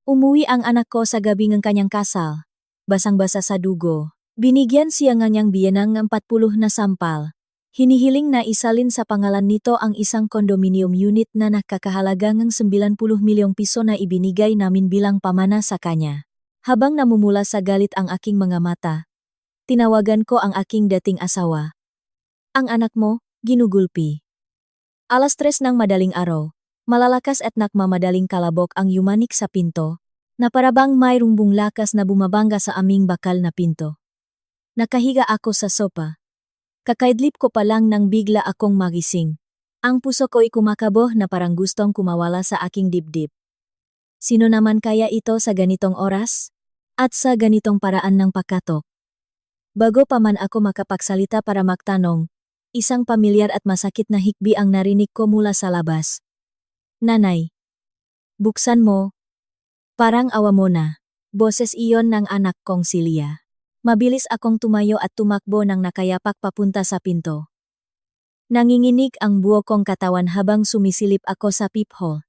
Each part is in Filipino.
Umuwi ang anak ko sa gabi ng kanyang kasal. Basang-basa sa dugo. Binigyan siya ng niyang biyenang ng 40 na sampal. Hinihiling na isalin sa pangalan nito ang isang condominium unit na nakakahalaga ng 90 milyong piso na ibinigay namin bilang pamana sa kanya. Habang namumula sa galit ang aking mga mata, tinawagan ko ang aking dating asawa. Ang anak mo, ginugulpi. 3:00 ng madaling araw. Malalakas at nakmamadaling kalabok ang yumanik sa pinto, na parabang may rumbong lakas na bumabangga sa aming bakal na pinto. Nakahiga ako sa sopa. Kakaidlip ko pa lang nang bigla akong magising. Ang puso ko'y kumakabo na parang gustong kumawala sa aking dibdib. Sino naman kaya ito sa ganitong oras? At sa ganitong paraan ng pagkatok? Bago pa man ako makapagsalita para magtanong, isang pamilyar at masakit na hikbi ang narinig ko mula sa labas. Nanay. Buksan mo. Parang awa mo na. Boses iyon ng anak kong si Lia. Mabilis akong tumayo at tumakbo nang nakayapak papunta sa pinto. Nanginginig ang buo kong katawan habang sumisilip ako sa peephole.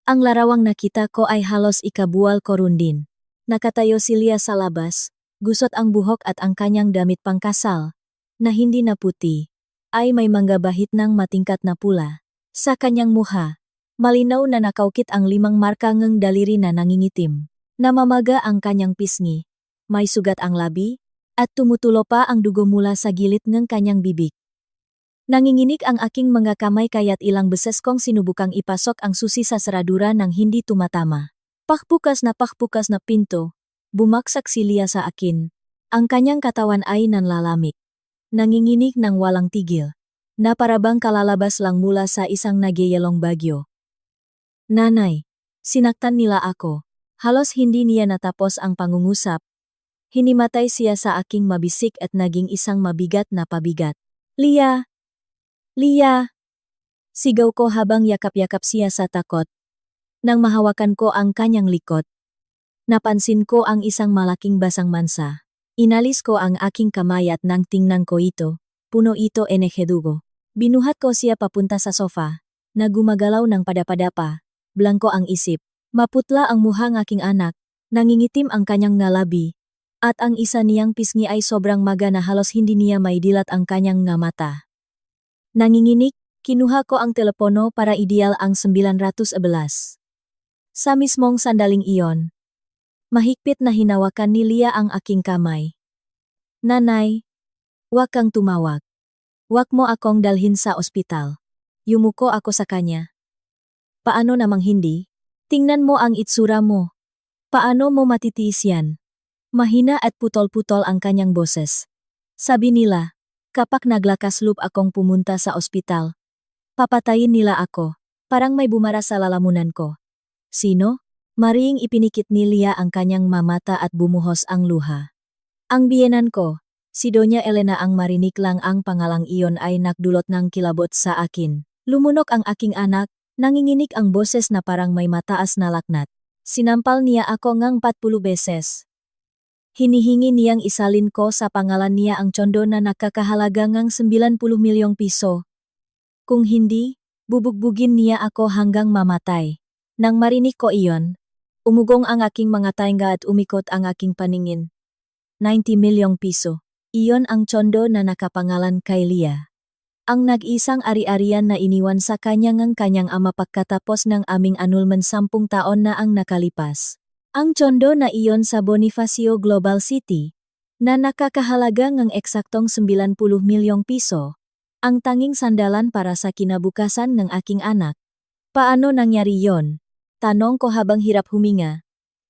Ang larawang nakita ko ay halos ikabuwal ko rundin. Nakatayo si Lia sa labas, gusot ang buhok at ang kanyang damit pangkasal, na hindi na puti, ay may manggabahit ng matingkat na pula. Sa kanyang muha, malinaw na nakaukit ang 5 marka ng daliri na nangingitim. Namamaga ang kanyang pisngi, may sugat ang labi, at tumutulo pa ang dugo mula sa gilid ng kanyang bibig. Nanginginig ang aking mga kamay kaya't ilang beses kong sinubukang ipasok ang susi sa seradura nang hindi tumatama. Pakpukas na pinto, bumaksak si Lia sa akin. Ang kanyang katawan ay nanlalamig. Nanginginig ng walang tigil, na parabang kalalabas lang mula sa isang nagyayalong bagyo. Nanay, sinaktan nila ako. Halos hindi niya natapos ang pangungusap. Hinimatay siya sa aking mabisik at naging isang mabigat na pabigat. Lia! Lia! Sigaw ko habang yakap-yakap siya sa takot. Nang mahawakan ko ang kanyang likod, napansin ko ang isang malaking basang mansa. Inalis ko ang aking kamay at nang tingnan ko ito, puno ito dugo. Binuhat ko siya papunta sa sofa, na gumagalaw ng pada-pada. Blangko ang isip, maputla ang muha ng aking anak, nangingitim ang kanyang ngalabi, at ang isa niyang pisngi ay sobrang maga na halos hindi niya maidilat ang kanyang nga mata. Nanginginig, kinuha ko ang telepono para ideal ang 911. Sa mismong sandaling iyon, mahigpit na hinawakan ni Lia ang aking kamay. Nanay, huwag kang tumawag. Huwag mo akong dalhin sa ospital. Yumuko ako sa kanya. Paano namang hindi? Tingnan mo ang itsura mo. Paano mo matitiis yan? Mahina at putol-putol ang kanyang boses. Sabi nila, kapag naglakas loob akong pumunta sa ospital, papatayin nila ako, parang may bumara sa lalamunan ko. Sino? Mariing ipinikit ni Lia ang kanyang mamata at bumuhos ang luha. Ang biyenan ko, si Doña Elena. Ang marinig lang ang pangalang iyon ay nagdulot ng kilabot sa akin. Lumunok ang aking anak. Nanginginig ang boses na parang may mataas na laknat. Sinampal niya ako ngang 40 beses. Hinihingi niyang isalin ko sa pangalan niya ang tsondo na nakakahalaga ngang 90 milyong piso. Kung hindi, bubugbugin niya ako hanggang mamatay. Nang marinig ko iyon, umugong ang aking mga tainga at umikot ang aking paningin. 90 milyong piso. Iyon ang tsondo na nakapangalan kay Lia. Ang nag-isang ari-arian na iniwan sa kanyang ama pagkatapos ng aming annulment 10 taon na ang nakalipas. Ang tsondo na iyon sa Bonifacio Global City, na nakakahalaga ng eksaktong 90 milyong piso, ang tanging sandalan para sa kinabukasan ng aking anak. Paano nangyari yon? Tanong ko habang hirap huminga.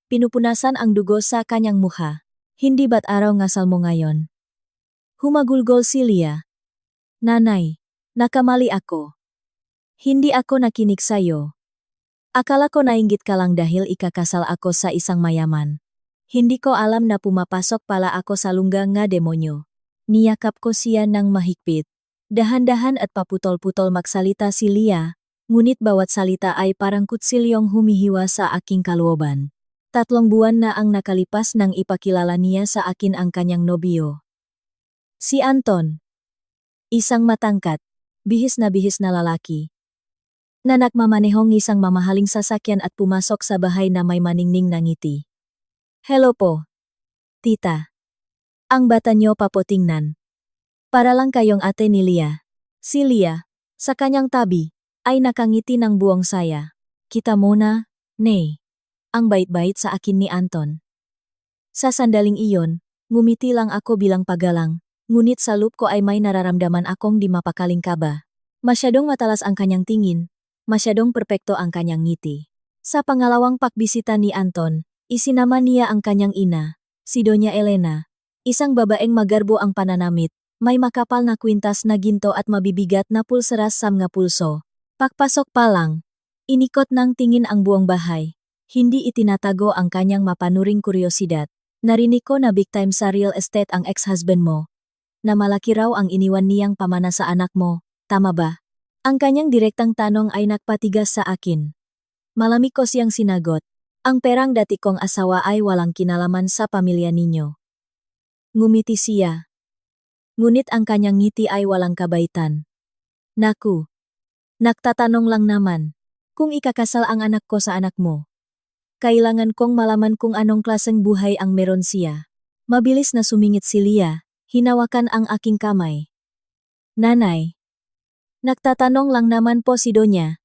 Pinupunasan ang dugo sa kanyang mukha. Hindi ba't araw ngasal mo ngayon? Humagulgol si Lia. Nanay, nakamali ako. Hindi ako nakinig sa'yo. Akala ko nainggit ka lang dahil ikakasal ako sa isang mayaman. Hindi ko alam na pumapasok pala ako sa lungga nga demonyo. Niyakap ko siya ng mahigpit. Dahan-dahan at paputol-putol magsalita si Lia, ngunit bawat salita ay parang kutsilyong humihiwa sa aking kalooban. 3 buwan na ang nakalipas nang ipakilala niya sa akin ang kanyang nobyo. Si Anton. Isang matangkat, bihis na lalaki. na nagmamanehong isang mamahaling sasakyan at pumasok sa bahay na may maningning na ngiti. Hello po, tita. Ang bata niyo papotingnan. Para lang kayong ate ni Lia. Si Lia, sa kanyang tabi, ay nakangiti ng buong saya. Kita mo na, Nay. Ang bait-bait sa akin ni Anton. Sa sandaling iyon, ngumiti lang ako bilang paggalang, ngunit sa loob ko ay may nararamdaman akong di mapakaling kaba. Masyadong matalas ang kanyang tingin, masyadong perpekto ang kanyang ngiti. Sa pangalawang pagbisita ni Anton, isinama niya ang kanyang ina, si Doña Elena, isang babaeng magarbo ang pananamit, may makapal na kwintas na ginto at mabibigat na pulseras sa mga pulso. Pagpasok pa lang, inikot ng tingin ang buong bahay. Hindi itinatago ang kanyang mapanuring kuryosidad. Narinig ko na big time sa real estate ang ex-husband mo. Na malaki raw ang iniwan niyang pamana sa anak mo, tama ba? Ang kanyang direktang tanong ay nagpatigas sa akin. Malamig ko siyang sinagot, ang perang dati kong asawa ay walang kinalaman sa pamilya ninyo. Ngumiti siya. Ngunit ang kanyang ngiti ay walang kabaitan. Naku. Nagtatanong lang naman, kung ikakasal ang anak ko sa anak mo. Kailangan kong malaman kung anong klaseng buhay ang meron siya. Mabilis na sumingit si Lia, hinawakan ang aking kamay. Nanay. Nagtatanong lang naman po si Donya.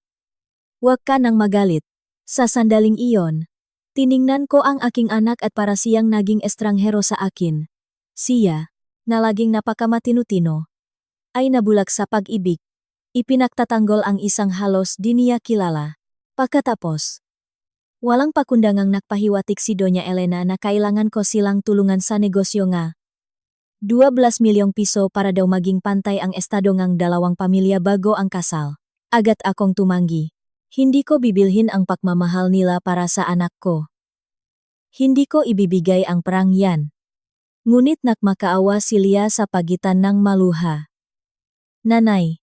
Huwag ka nang magalit. Sa sandaling iyon, tiningnan ko ang aking anak at para siyang naging estranghero sa akin. Siya, na laging napakamatinu-tino, ay nabulak sa pag-ibig. Ipinagtatanggol ang isang halos di niya kilala. Pagkatapos, walang pakundangang nagpahiwatik si Doña Elena na kailangan ko silang tulungan sa negosyo nga. 12 milyong piso para daw maging pantay ang estado ngang dalawang pamilya bago ang kasal. Agad akong tumanggi. Hindi ko bibilhin ang pagmamahal nila para sa anak ko. Hindi ko ibibigay ang perang yan. Ngunit nakmakaawa si Lia sa pagitan ng maluha. Nanay.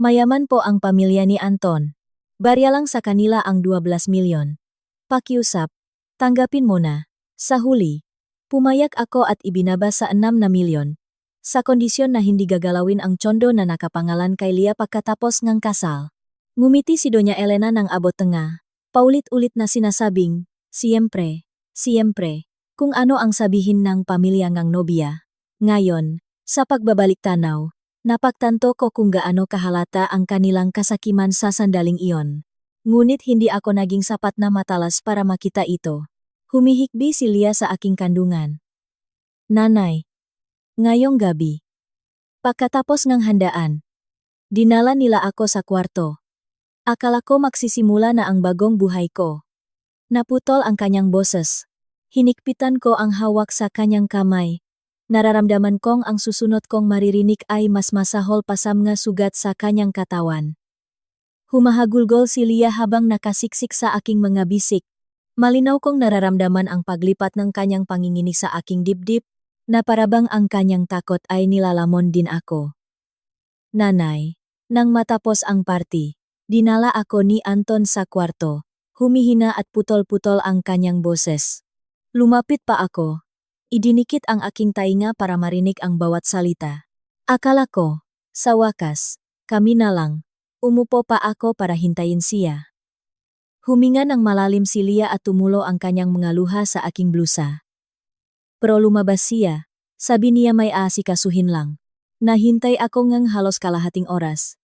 Mayaman po ang pamilya ni Anton. Barya lang sa kanila ang 12 milyon. Pakiusap, tanggapin mo na. Sa huli, pumayag ako at ibinaba sa 6 na milyon. Sa kondisyon na hindi gagalawin ang tsondo na nakapangalan kay Lia pagkatapos ng kasal. Ngumiti si Doña Elena ng abot tenga. Paulit-ulit na sinasabing, siyempre, siyempre, kung ano ang sabihin ng pamilya ngang nobya. Ngayon, sa pagbabalik tanaw, napagtanto ko kung gaano kahalata ang kanilang kasakiman sa sandaling iyon. Ngunit hindi ako naging sapat na matalas para makita ito. Humihikbi si Lia sa aking kandungan. Nanay. Ngayong gabi. Pagkatapos ng handaan, dinala nila ako sa kwarto. Akala ko magsisimula na ang bagong buhay ko. Naputol ang kanyang boses. Hinikpitan ko ang hawak sa kanyang kamay. Nararamdaman kong ang susunod kong maririnig ay mas masahol pa sa mga sugat sa kanyang katawan. Humahagulgol si Lia habang nakasiksik sa aking mga bisik. Malinaw kong nararamdaman ang paglipat ng kanyang panginginig sa aking dibdib, na parabang ang kanyang takot ay nilalamon din ako. Nanay, nang matapos ang party, dinala ako ni Anton sa kwarto. Humihina at putol-putol ang kanyang boses. Lumapit pa ako. Idinikit ang aking tainga para marinig ang bawat salita. Akala ko, sa wakas, kami na lang. Umupo pa ako para hintayin siya. Huminga ng malalim si Lia at tumulo ang kanyang mga luha sa aking blusa. Pero lumabas siya, sabi niya may aasikasuhin lang. Nahintay ako ngang halos kalahating oras.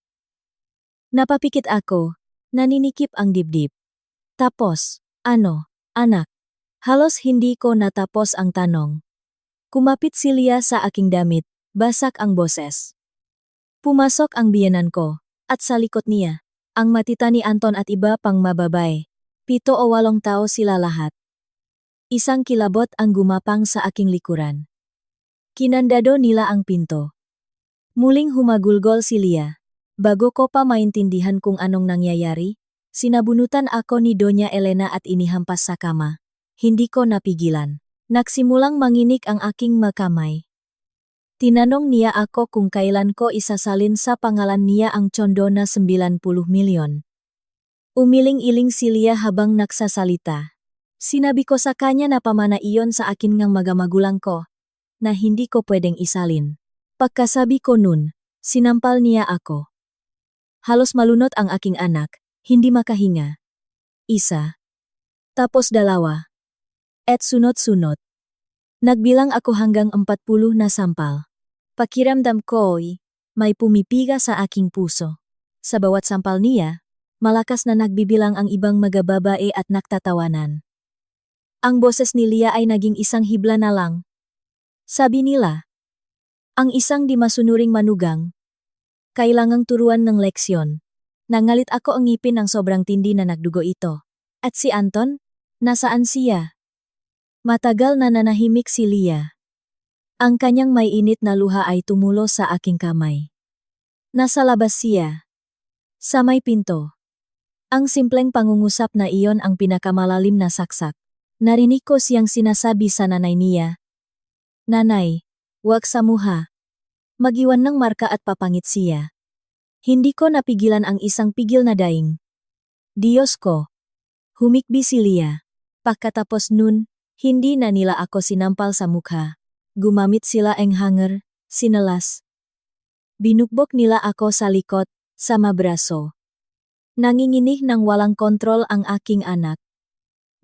Napapikit ako, naninikip ang dibdib. Tapos, ano, anak? Halos hindi ko natapos ang tanong. Kumapit si Lia sa aking damit, basak ang boses. Pumasok ang biyenan ko, at sa likod niya, ang matita ni Anton at iba pang mababay. 7 o 8 tao sila lahat. Isang kilabot ang gumapang sa aking likuran. Kinandado nila ang pinto. Muling humagulgol si Lia. Bago ko pa maintindihan kung anong nangyayari, sinabunutan ako ni Doña Elena at inihampas sa kama. Hindi ko napigilan. Nagsimulang manginig ang aking makamay. Tinanong niya ako kung kailan ko isasalin sa pangalan niya ang tsondo na 90 milyon. Umiling-iling si Lia habang nagsasalita. Sinabi ko sa kanya na pamana iyon sa akin ngang magamagulang ko, na hindi ko pwedeng isalin. Pagkasabi ko nun, sinampal niya ako. Halos malunot ang aking anak, hindi makahinga. Isa. Tapos dalawa. At sunod-sunod. Nagbilang ako hanggang 40 na sampal. Pakiramdam ko'y may pumipiga sa aking puso. Sa bawat sampal niya, malakas na nagbibilang ang ibang mga babae at nagtatawanan. Ang boses ni Lia ay naging isang hibla na lang. Sabi nila, ang isang di masunuring manugang, kailangang turuan ng leksyon. Nangalit ako ang ngipin ng sobrang tindi na nagdugo ito. At si Anton? Nasaan siya? Matagal na nanahimik si Lia. Ang kanyang may init na luha ay tumulo sa aking kamay. Nasa labas siya. Sa may pinto. Ang simpleng pangungusap na iyon ang pinakamalalim na saksak. Narinig ko siyang sinasabi sa nanay niya. Nanay, wag sa muha. Mag-iwan ng marka at papangit siya. Hindi ko napigilan ang isang pigil na daing. Diyos ko. Humikbi si Lia. Pagkatapos nun, hindi na nila ako sinampal sa mukha. Gumamit sila ang hanger, sinalas. Binukbok nila ako sa likod, sa mabraso. Nanginginig ng walang kontrol ang aking anak.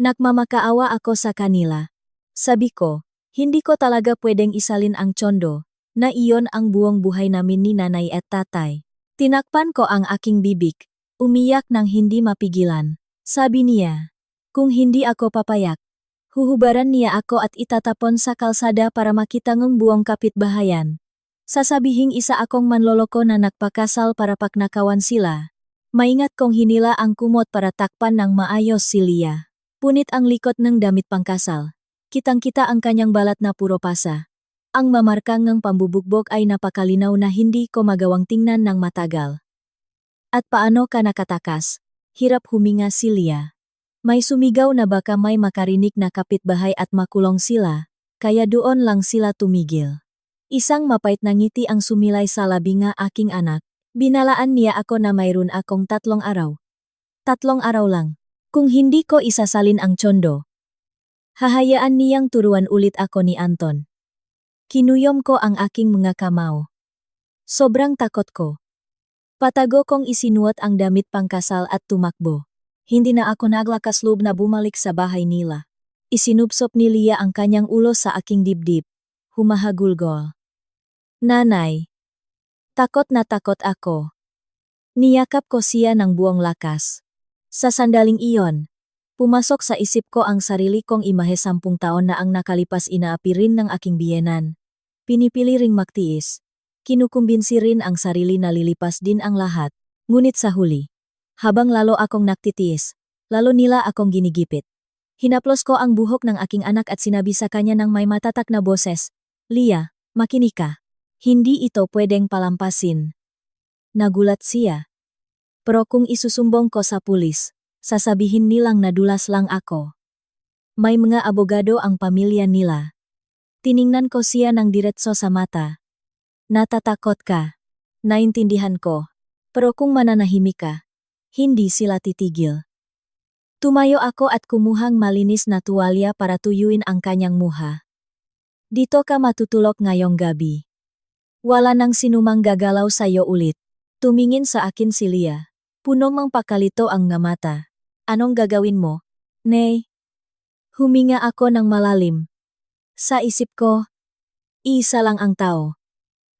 Nagmamakaawa ako sa kanila. Sabi ko, hindi ko talaga pwedeng isalin ang tsondo, na iyon ang buong buhay namin ni nanay at tatay. Tinakpan ko ang aking bibig, umiyak ng hindi mapigilan. Sabi niya, kung hindi ako papayak, huhubaran niya ako at itatapon sa kalsada para makita ng buong kapitbahayan. Sasabihing isa akong manloloko na nagpakasal para paknakawan sila. Maingat kong hinila ang kumot para takpan ng maayos si Lia. Punit ang likod ng damit pangkasal. Kitang-kita ang kanyang balat na puro pasa. Ang mamarkang ng pambubugbog ay napakalinaw na hindi ko magawang tingnan ng matagal. At paano ka nakatakas? Hirap huminga si Lia. May sumigaw na baka may makarinig na kapitbahay at makulong sila, kaya doon lang sila tumigil. Isang mapait na ngiti ang sumilay sa labi ng aking anak. Binalaan niya ako na mayroon akong 3 araw. 3 araw lang. Kung hindi ko isasalin ang tsondo, hahayaan niyang turuan ulit ako ni Anton. Kinuyom ko ang aking mga kamao. Sobrang takot ko. Patago kong isinuot ang damit pangkasal at tumakbo. Hindi na ako naglakas loob na bumalik sa bahay nila. Isinupsop ni Lia ang kanyang ulo sa aking dibdib. Humahagulgol. Nanay. Takot na takot ako. Niyakap ko siya ng buong lakas. Sa sandaling iyon, pumasok sa isip ko ang sarili kong imahe 10 taon na ang nakalipas inaapi rin ng aking biyenan. Pinipili ring magtiis. Kinukumbinsi rin ang sarili na lilipas din ang lahat. Ngunit sa huli, habang lalo akong naktitiis, lalo nila akong ginigipit. Hinaplos ko ang buhok ng aking anak at sinabi sa kanya ng may matatak na boses, Lia, makinig ka. Hindi ito pwedeng palampasin. Nagulat siya. Pero kung isusumbong ko sa pulis, sasabihin nilang nadulas lang ako. May mga abogado ang pamilya nila. Tiningnan ko siya ng diretso sa mata. Natatakot ka. Naintindihan ko. Pero kung mananahimik ka, hindi sila titigil. Tumayo ako at kumuhang malinis na tuwalya para tuyuin ang kanyang muha. Dito ka matutulog ngayong gabi. Wala nang sinumang gagalaw sa'yo ulit. Tumingin sa akin si Lia. Puno mang pakalito ang nga mata. Anong gagawin mo? Nay. Huminga ako ng malalim. Sa isip ko, iisa lang ang tao.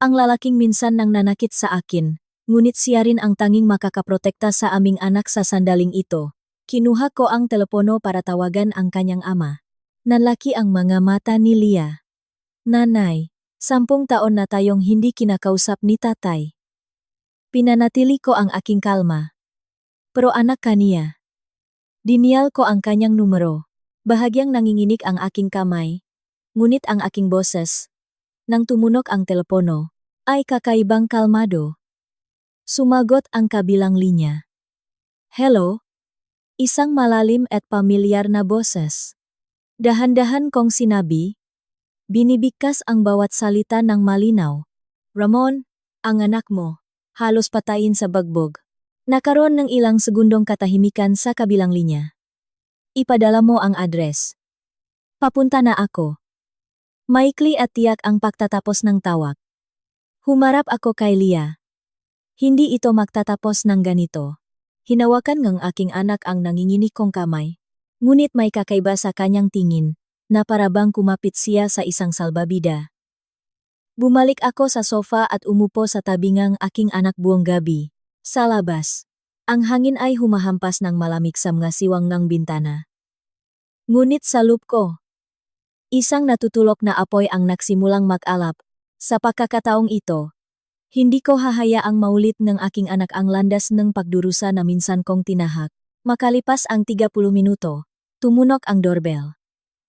Ang lalaking minsan nang nanakit sa akin, ngunit siya rin ang tanging makakaprotekta sa aming anak sa sandaling ito. Kinuha ko ang telepono para tawagan ang kanyang ama. Nalaki ang mga mata ni Lia. Nanay, 10 taon na tayong hindi kinakausap ni tatay. Pinanatili ko ang aking kalma. Pero anak kaniya. Dinial ko ang kanyang numero. Bahagyang nanginginig ang aking kamay. Ngunit ang aking boses, nang tumunog ang telepono, ay kakaibang kalmado. Sumagot ang kabilang linya. Hello? Isang malalim at pamilyar na boses. Dahan-dahan kong sinabi. Binibigkas ang bawat salita ng malinaw. Ramon, ang anak mo, halos patayin sa bagbog. Nakaroon ng ilang segundong katahimikan sa kabilang linya. Ipadala mo ang address. Papunta na ako. Maikli at tiyak ang pagtatapos ng tawag. Humarap ako kay Lia. Hindi ito magtatapos ng ganito. Hinawakan ng aking anak ang nanginginig kong kamay. Ngunit may kakaiba sa kanyang tingin, na parabang kumapit siya sa isang salbabida. Bumalik ako sa sofa at umupo sa tabi ng aking anak buong gabi. Sa labas, ang hangin ay humahampas ng malamig sa mga siwang ng bintana. Ngunit sa loob ko, isang natutulok na apoy ang nagsimulang mag-alap. Sa pagkakataong ito, hindi ko hahayaang maulit ng aking anak ang landas ng pagdurusa na minsan kong tinahak. Makalipas ang 30 minuto, tumunog ang doorbell.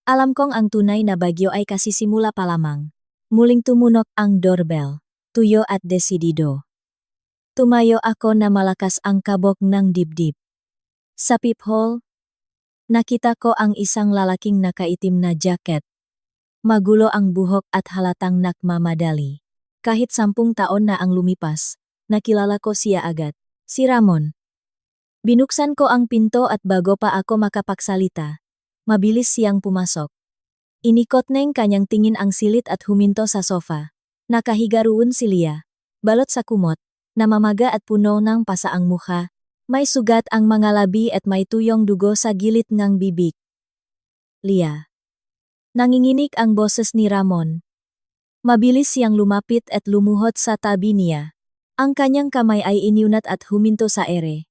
Alam kong ang tunay na bagyo ay kasisimula pa lamang. Muling tumunog ang doorbell, tuyo at desidido. Tumayo ako na malakas ang kabog ng dibdib. Sa peephole, nakita ko ang isang lalaking nakaitim na jacket. Magulo ang buhok at halatang nagmamadali. Kahit 10 taon na ang lumipas, nakilala ko siya agad, si Ramon. Binuksan ko ang pinto at bago pa ako makapagsalita, mabilis siyang pumasok. Inikot ng kanyang tingin ang silid at huminto sa sofa. Nakahiga roon si Lia, balot sa kumot, namamaga at puno ng pasa ang mukha. May sugat ang mga labi at may tuyong dugo sa gilid ng bibig. Lia. Nanginginig ang boses ni Ramon. Mabilis siyang lumapit at lumuhod sa tabi niya. Ang kanyang kamay ay iniunat at huminto sa ere.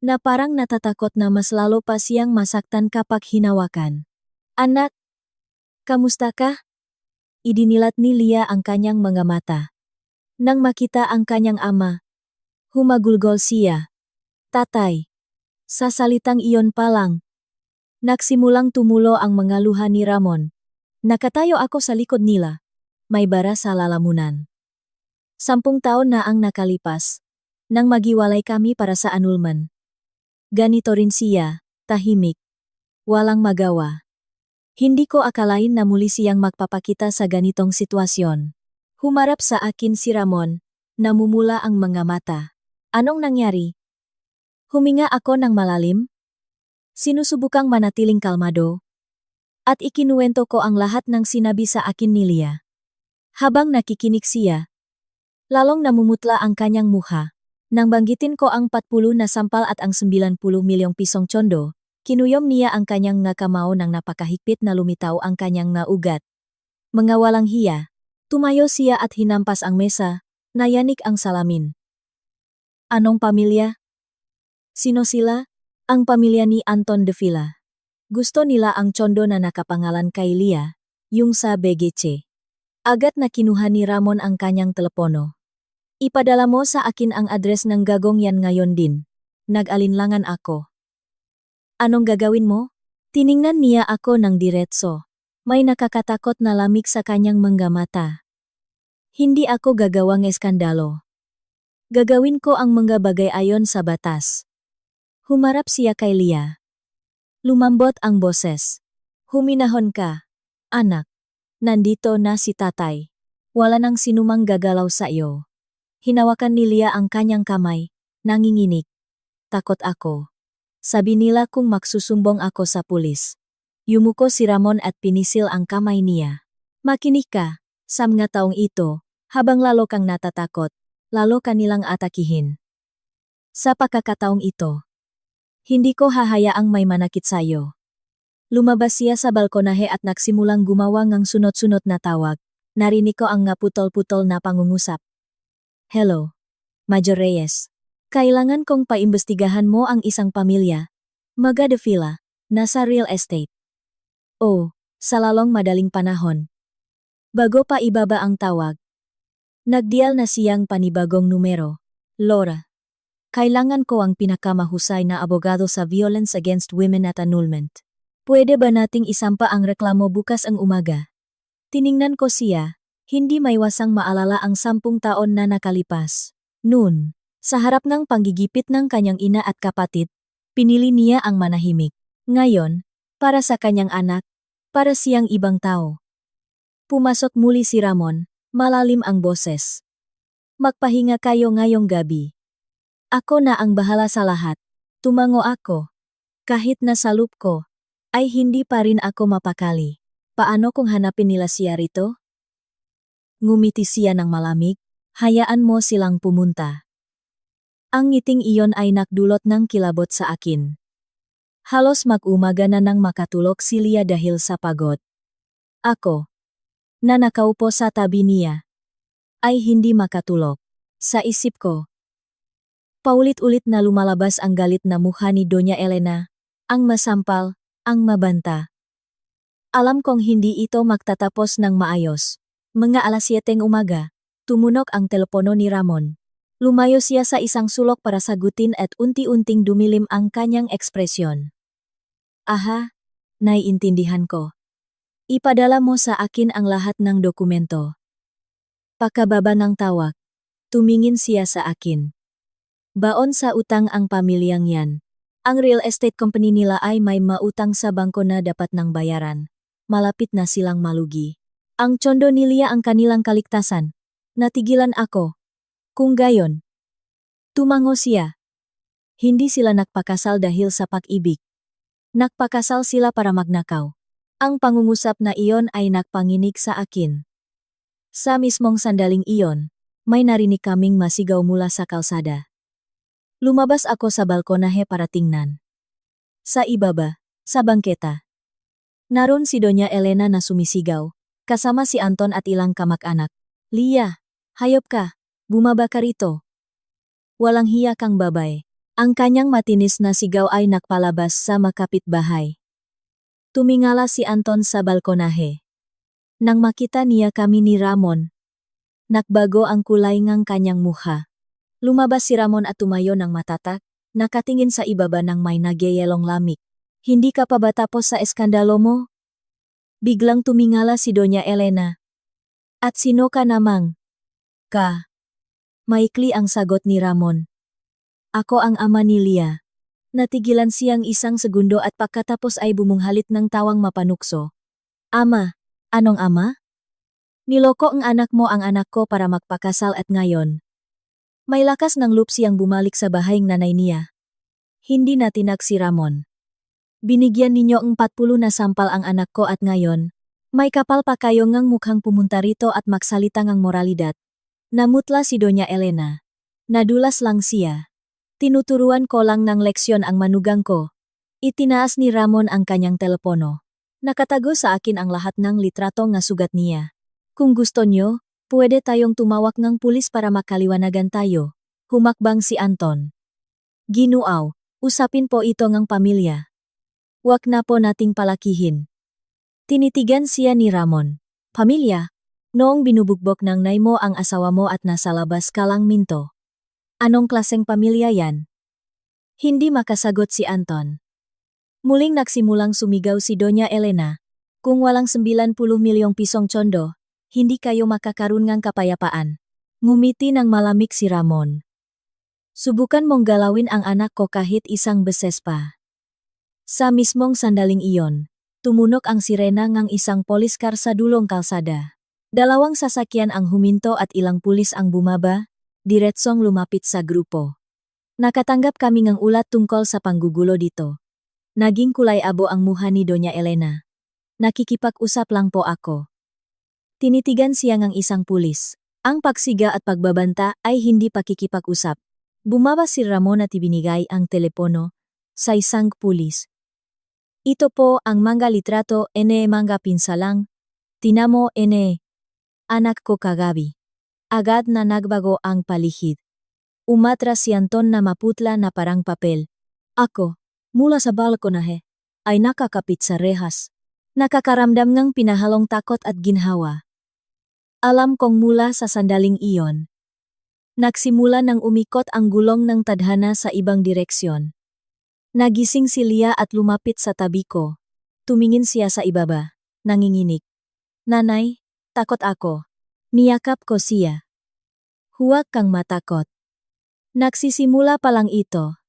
Na parang natatakot na mas lalo pa siyang masaktan kapag hinawakan. Anak, kamusta ka? Idinilat ni Lia ang kanyang mga mata. Nang makita ang kanyang ama, humagulgol siya. Tatay. Sa salitang iyon pa lang, nagsimulang tumulo ang mga luha ni Ramon. Nakatayo ako sa likod nila. May bara sa lalamunan. 10 taon na ang nakalipas, nang maghiwalay kami para sa annulment. Ganito rin siya, tahimik. Walang magawa. Hindi ko akalain na muli siyang magpapakita sa ganitong sitwasyon. Humarap sa akin si Ramon, namumula ang mga mata. Anong nangyari? Huminga ako ng malalim. Sinusubukang manatiling kalmado. At ikinuwento ko ang lahat ng sinabi sa akin ni Lia. Habang nakikinig siya, lalong namumutla ang kanyang mukha. Nang banggitin ko ang 40 na sampal at ang 90 milyong pisong tsondo, kinuyom niya ang kanyang nakamao ng napakahigpit na lumitaw ang kanyang naugat. Mga walang hiya, tumayo siya at hinampas ang mesa, nayanik ang salamin. Anong pamilya? Sino sila? Ang pamilya ni Anton de Villa. Gusto nila ang tsondo na nakapangalan kay Lia, yung sa BGC. Agad na kinuha ni Ramon ang kanyang telepono. Ipadala mo sa akin ang address ng gagong yan ngayon din. Nag-alinlangan ako. Anong gagawin mo? Tiningnan niya ako ng diretso. May nakakatakot na lamig sa kanyang mga mata. Hindi ako gagawang eskandalo. Gagawin ko ang mga bagay ayon sa batas. Humarap siya kay Lia. Lumambot ang boses. Huminahon ka, anak. Nandito na si tatay. Wala nang sinumang gagalaw sa iyo. Hinawakan ni Lia ang kanyang kamay, nanginginig. Takot ako. Sabi nila kung magsusumbong ako sa pulis. Yumuko si Ramon at pinisil ang kamay niya. Makinig ka, sa mga taong ito, habang lalo kang natatakot, lalo kanilang atakihin. Sa pagkakataong ito, hindi ko hahayaang may manakit sa iyo. Lumabas siya sa balkonahe at nagsimulang gumawa ng sunod-sunod na tawag. Narinig ko ang putol-putol na pangungusap. Hello, Major Reyes. Kailangan kong paimbestigahan mo ang isang pamilya. Maga de Villa, nasa real estate. Oh, sa lalong madaling panahon. Bago pa ibaba ang tawag, nagdial na siyang panibagong numero. Laura. Kailangan ko ang pinakamahusay na abogado sa violence against women at annulment. Pwede ba nating isampa ang reklamo bukas ang umaga? Tiningnan ko siya, hindi maiwasang maalala ang 10 taon na nakalipas. Noon, sa harap ng panggigipit ng kanyang ina at kapatid, pinili niya ang manahimik. Ngayon, para sa kanyang anak, para siyang ibang tao. Pumasok muli si Ramon, malalim ang boses. Magpahinga kayo ngayong gabi. Ako na ang bahala sa lahat. Tumango ako. Kahit nasa loop ko, ay hindi pa rin ako mapakali. Paano kung hanapin nila siya rito? Ngumiti siya ng malamig, hayaan mo silang pumunta. Ang ngiting iyon ay nakdulot ng kilabot sa akin. Halos mag-umaga na nang makatulog si Lia dahil sa pagod. Ako, na nakaupo sa tabi niya, ay hindi makatulog. Sa isip ko, paulit-ulit na lumalabas ang galit na mukha ni Doña Elena, ang masampal, ang mabanta. Alam kong hindi ito magtatapos ng maayos. Mga alas 7 umaga, tumunog ang telepono ni Ramon. Lumayo siya sa isang sulok para sagutin at unti-unting dumilim ang kanyang ekspresyon. Aha, naiintindihan ko. Ipadala mo sa akin ang lahat ng dokumento. Pakababa ng tawag, tumingin siya sa akin. Baon sa utang ang pamilyang yan. Ang real estate company nila ay may mautang sa bangko na dapat nang bayaran. Malapit na silang malugi. Ang tsondo ni Lia ang kanilang kaligtasan. Natigilan ako. Kung gayon, tumango siya. Hindi sila nagpakasal dahil sa pag-ibig. Nagpakasal sila para magnakaw. Ang pangungusap na iyon ay nagpanginig sa akin. Sa mismong sandaling iyon, may narinig kaming masigaw mula sa kalsada. Lumabas ako sa balkonahe para tingnan. Sa ibaba, sa bangketa, naroon si Doña Elena na sumisigaw, kasama si Anton at ilang kamag-anak. Lia, hayop ka, bumaba ka rito. Walang hiya kang babae. Ang kanyang matinis na sigaw ay nakpalabas sa makapitbahay. Tumingala si Anton sa balkonahe. Nang makita niya kami ni Ramon, nakbago ang kulay ng kanyang mukha. Lumabas si Ramon at tumayo ng matatak, nakatingin sa ibaba ng may nagyayelong lamik. Hindi ka pa ba tapos sa eskandalo mo? Biglang tumingala si Doña Elena. At sino ka namang? Ka. Maikli ang sagot ni Ramon. Ako ang ama ni Lia. Natigilan siyang isang segundo at pagkatapos ay bumunghalit ng tawang mapanukso. Ama, anong ama? Niloko ang anak mo ang anak ko para magpakasal at ngayon. May lakas ng loob siyang bumalik sa bahay ng nanay niya. Hindi na tinag si Ramon. Binigyan ninyo ang 40 na sampal ang anak ko at ngayon, may kapal pa kayo ngang mukhang pumunta rito at magsalita ngang moralidad. Namutla si Doña Elena. Nadulas lang siya. Tinuturuan ko lang ng leksyon ang manugang ko. Itinaas ni Ramon ang kanyang telepono. Nakatago sa akin ang lahat ng litrato nga sugat niya. Kung gusto nyo, pwede tayong tumawag ng pulis para makaliwanagan tayo. Humakbang si Anton. Ginuaw, usapin po ito ng pamilya. Wag na po nating palakihin. Tinitigan siya ni Ramon. Pamilya? Noong binubugbog ng nay mo ang asawa mo at nasa labas ka lang minto. Anong klaseng pamilya yan? Hindi makasagot si Anton. Muling nagsimulang sumigaw si Doña Elena. Kung walang 90 milyong pisong tsondo, hindi kayo makakaroon ng kapayapaan. Ngumiti ng malamig si Ramon. Subukan mong galawin ang anak ko kahit isang beses pa. Sa mismong sandaling iyon, tumunog ang sirena ng isang poliskar sa dulong kalsada. Dalawang sasakyan ang huminto at ilang pulis ang bumaba, diretsong lumapit sa grupo. Nakatanggap kami ng ulat tungkol sa panggugulo dito. Naging kulay abo ang mukha ni Doña Elena. Nakikipag-usap lang po ako. Tinitigan siya ng isang pulis. Ang pagsiga at pagbabanta ay hindi pakikipag-usap. Bumaba si Ramon at ibinigay ang telepono sa isang pulis. Ito po ang mga litrato ene mga pinsalang. Tinamo ene. Anak ko kagabi. Agad na nagbago ang palihid. Umatras si Anton na maputla na parang papel. Ako, mula sa balkonahe, ay nakakapit sa rehas. Nakakaramdam ng pinahalong takot at ginhawa. Alam kong mula sa sandaling iyon. Nagsimula ng umikot ang gulong ng tadhana sa ibang direksyon. Nagising si Lia at lumapit sa tabi ko. Tumingin siya sa ibaba, nanginginig. Nanay, takot ako. Niyakap ko siya. Huwag kang matakot. Nagsisimula pa lang ito.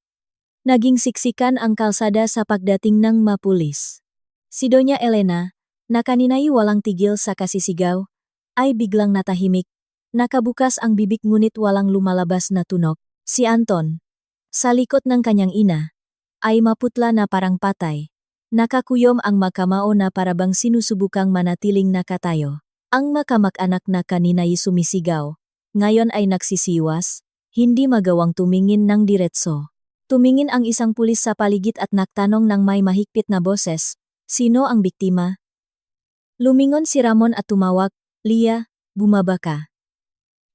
Naging siksikan ang kalsada sa pagdating ng mapulis. Si Doña Elena, na kanina'y walang tigil sa kasisigaw, ay biglang natahimik. Nakabukas ang bibig ngunit walang lumalabas na tunog. Si Anton, sa likod ng kanyang ina, ay maputla na parang patay. Nakakuyom ang makamao na parabang sinusubukang manatiling nakatayo. Ang makamag-anak na kanina'y sumisigaw, ngayon ay nagsisiwas, hindi magawang tumingin ng diretso. Tumingin ang isang pulis sa paligid at nagtanong ng may mahigpit na boses, "Sino ang biktima?" Lumingon si Ramon at tumawag, "Lia, bumaba ka."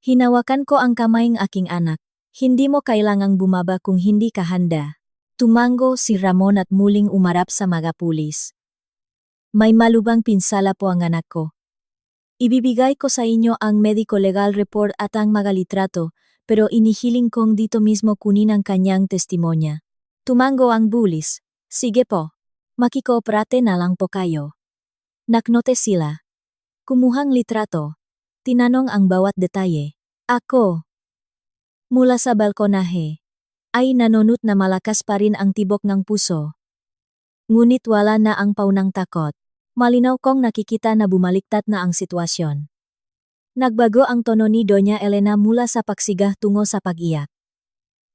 "Hinawakan ko ang kamay ng aking anak. Hindi mo kailangang bumaba kung hindi ka handa." Tumango si Ramon at muling umarap sa mga pulis. "May malubhang pinsala po ang anak ko. Ibibigay ko sa inyo ang medico-legal report at ang mga litrato, pero inihiling kong dito mismo kunin ang kanyang testimonya." Tumango ang pulis, "Sige po, makikooperate na lang po kayo." Naknote sila. Kumuhang litrato. Tinanong ang bawat detalye. Ako. Mula sa balkonahe, ay nanunot na malakas pa rin ang tibok ng puso. Ngunit wala na ang paunang takot. Malinaw kong nakikita na bumaliktad na ang sitwasyon. Nagbago ang tono ni Doña Elena mula sa pagsigah tungo sa pag-iyak.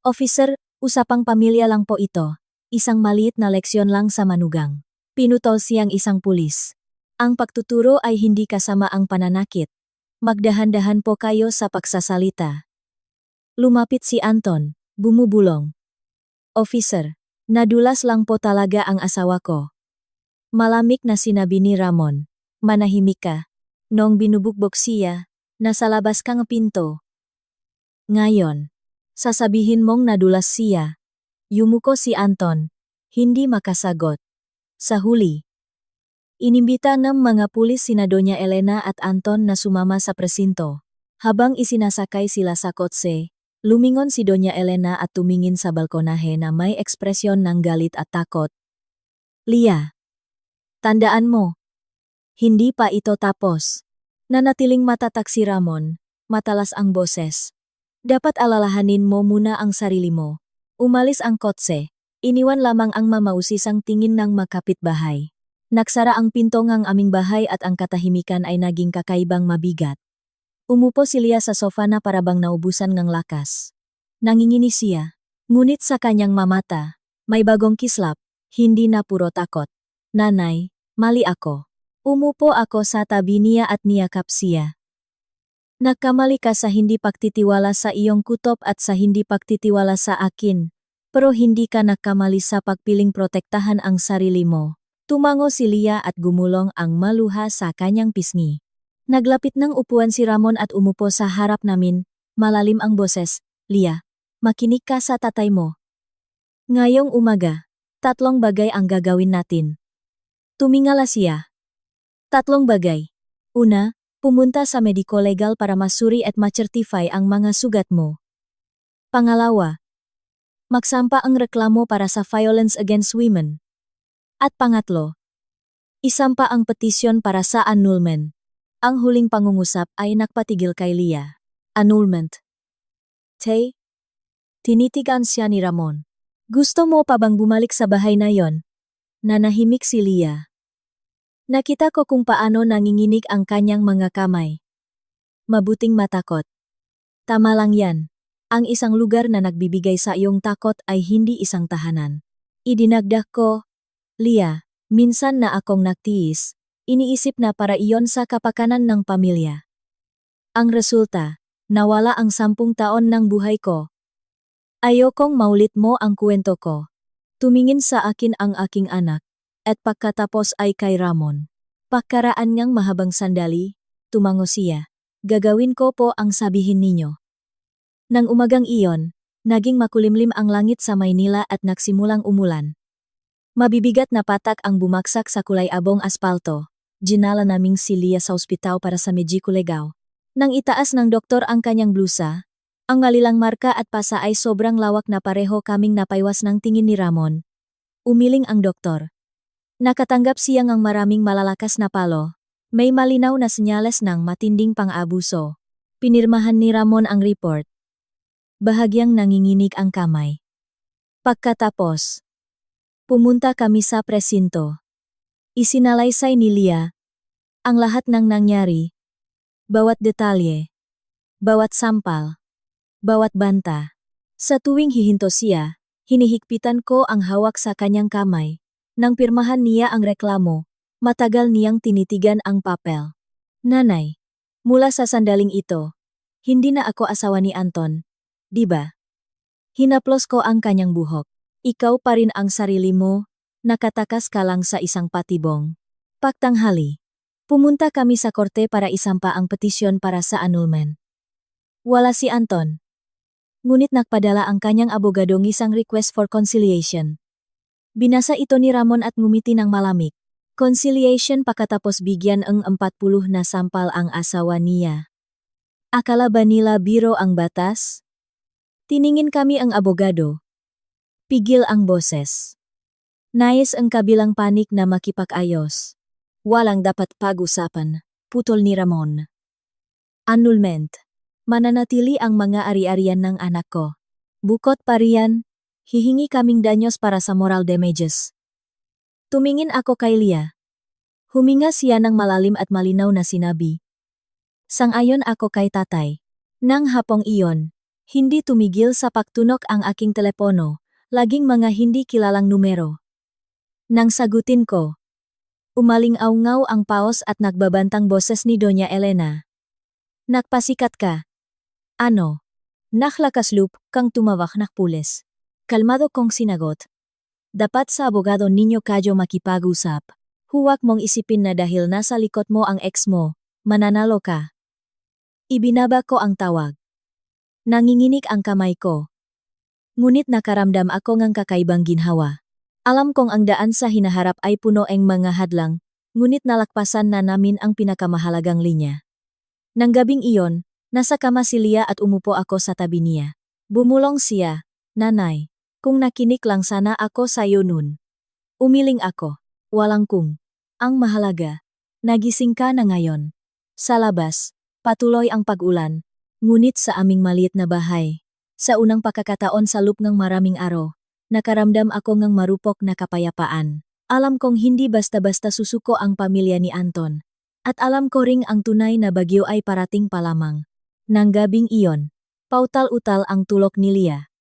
"Officer, usapang pamilya lang po ito. Isang maliit na leksyon lang sa manugang." Pinutol siyang isang pulis. "Ang pagtuturo ay hindi kasama ang pananakit. Magdahan-dahan po kayo sa pagsasalita." Lumapit si Anton, bumubulong. "Officer, nadulas lang po talaga ang asawa ko." Malamig na sinabi ni Ramon, "Manahimik ka." Noong binubugbog siya, nasa labas kang pinto. "Ngayon, sasabihin mong nadulas siya." Yumuko si Anton, hindi makasagot. Sa huli, inimbita ng mga pulis sina Doña Elena at Anton na sumama sa presinto. Habang isinasakay sila sa kotse, lumingon si Doña Elena at tumingin sa balkonahe na may ekspresyon ng galit at takot. "Lia, tandaan mo, hindi pa ito tapos." Nanatiling matatak si Ramon, matalas ang boses. "Dapat alalahanin mo muna ang sarili mo." Umalis ang kotse, iniwan lamang ang mamausisang tingin ng makapitbahay. Naksara ang pinto ng aming bahay at ang katahimikan ay naging kakaibang mabigat. Umupo si Lia sa sofa na parabang naubusan ng lakas. Nangingini siya, ngunit sa kanyang mamata, may bagong kislap, hindi na puro takot. "Nanay, mali ako." Umupo ako sa tabi niya at niyakap siya. "Nagkamali ka sa hindi pagtitiwala sa iyong kutob at sa hindi pagtitiwala sa akin, pero hindi ka nagkamali sa pagpiling protektahan ang sarili mo." Tumango si Lia at gumulong ang maluha sa kanyang pisngi. Naglapit ng upuan si Ramon at umupo sa harap namin, malalim ang boses, "Lia, makinig ka sa tatay mo. Ngayong umaga, 3 bagay ang gagawin natin." Tumingala siya. "3 bagay. Una, pumunta sa medico-legal para masuri at ma-certify ang mga sugat mo. Pangalawa, magsampa ang reklamo para sa violence against women. At pangatlo, isampa ang petisyon para sa annulment." Ang huling pangungusap ay nagpatigil kay Lia. "Annulment. Tay?" Tinitigan siya ni Ramon. "Gusto mo pa bang bumalik sa bahay na yon?" Nanahimik si Lia. Nakita ko kung paano nanginginig ang kanyang mga kamay. Mabuting matakot. Tama lang yan. Ang isang lugar na nagbibigay sa iyong takot ay hindi isang tahanan. Idinagdag ko, "Lia, minsan na akong nagtiis, iniisip na para iyon sa kapakanan ng pamilya. Ang resulta, nawala ang 10 taon ng buhay ko. Ayokong maulit mo ang kwento ko." Tumingin sa akin ang aking anak, at pagkatapos ay kay Ramon. Pagkaraan niyang mahabang sandali, tumango siya. "Gagawin ko po ang sabihin ninyo." Nang umagang iyon, naging makulimlim ang langit sa Maynila at nagsimulang umulan. Mabibigat na patak ang bumaksak sa kulay abong aspalto. Dinala naming si Lia sa ospital para sa mediko-legal. Nang itaas ng doktor ang kanyang blusa, ang ngalilang marka at pasa ay sobrang lawak na pareho kaming napaiwas ng tingin ni Ramon. Umiling ang doktor. Nakatanggap siya ng maraming malalakas na palo. May malinaw na senyales ng matinding pang-abuso. Pinirmahan ni Ramon ang report. Bahagyang nanginginig ang kamay. Pagkatapos, pumunta kami sa presinto. Isinalaysay ni Lia ang lahat ng nangyari. Bawat detalye, bawat sampal, bawat banta. Sa tuwing hihinto siya, hinihigpitan ko ang hawak sa kanyang kamay. Nang pirmahan niya ang reklamo, matagal niyang tinitigan ang papel. "Nanay, mula sa sandaling ito, hindi na ako asawa ni Anton. di ba? Hinaplos ko ang kanyang buhok. Ikaw pa rin ang sarili mo, nakatakas ka lang sa isang patibong. Pagtanghali, pumunta kami sa korte para isampa ang petisyon para sa annulment. Wala si Anton. Ngunit nagpadala ang kanyang abogado ng isang request for conciliation. Binasa ito ni Ramon at ngumiti ng malamig. Conciliation pagkatapos bigyan ang 40 na sampal ang asawa niya. Akala ba nila biro ang batas? Tiningin kami ang abogado. Pigil ang boses. Nais ang kabilang panik na makipag-ayos. Walang dapat pag-usapan, putol ni Ramon. Annulment. Mananatili ang mga ari-arian ng anak ko. Bukod pa riyan, hihingi kaming danyos para sa moral damages. Tumingin ako kay Lia. Huminga siya ng malalim at malinaw na sinabi. Sang-ayon ako kay tatay. Nang hapong iyon, hindi tumigil sa pagtunok ang aking telepono, laging mga hindi kilalang numero. Nang sagutin ko, umaling-awngaw ang paos at nagbabantang boses ni Doña Elena. Nagpasikat ka. Ano? Naklakasloop kang tumawak na pulis. Kalmado kong sinagot. Dapat sa abogado ninyo kayo makipag-usap. Huwag mong isipin na dahil nasa likod mo ang ex mo, mananalo ka. Ibinaba ko ang tawag. Nanginginig ang kamay ko. Ngunit nakaramdam ako ng kakaibang ginhawa. Alam kong ang daan sa hinaharap ay puno ng mga hadlang, ngunit nalakpasan na namin ang pinakamahalagang linya. Nang gabing iyon, nasa kama si Lia at umupo ako sa tabi niya. Bumulong siya, Nanay, kung nakinig lang sana ako sa iyo nun. Umiling ako, walang kung. Ang mahalaga, nagising ka na ngayon. Sa labas, patuloy ang pag-ulan, ngunit sa aming maliit na bahay. Sa unang pagkakataon sa loob ng maraming araw, nakaramdam ako ng marupok na kapayapaan. Alam kong hindi basta-basta susuko ang pamilya ni Anton. At alam ko ring ang tunay na bagyo ay parating pa lamang. Nang gabing iyon, pautal-utal ang tulog ni Lia.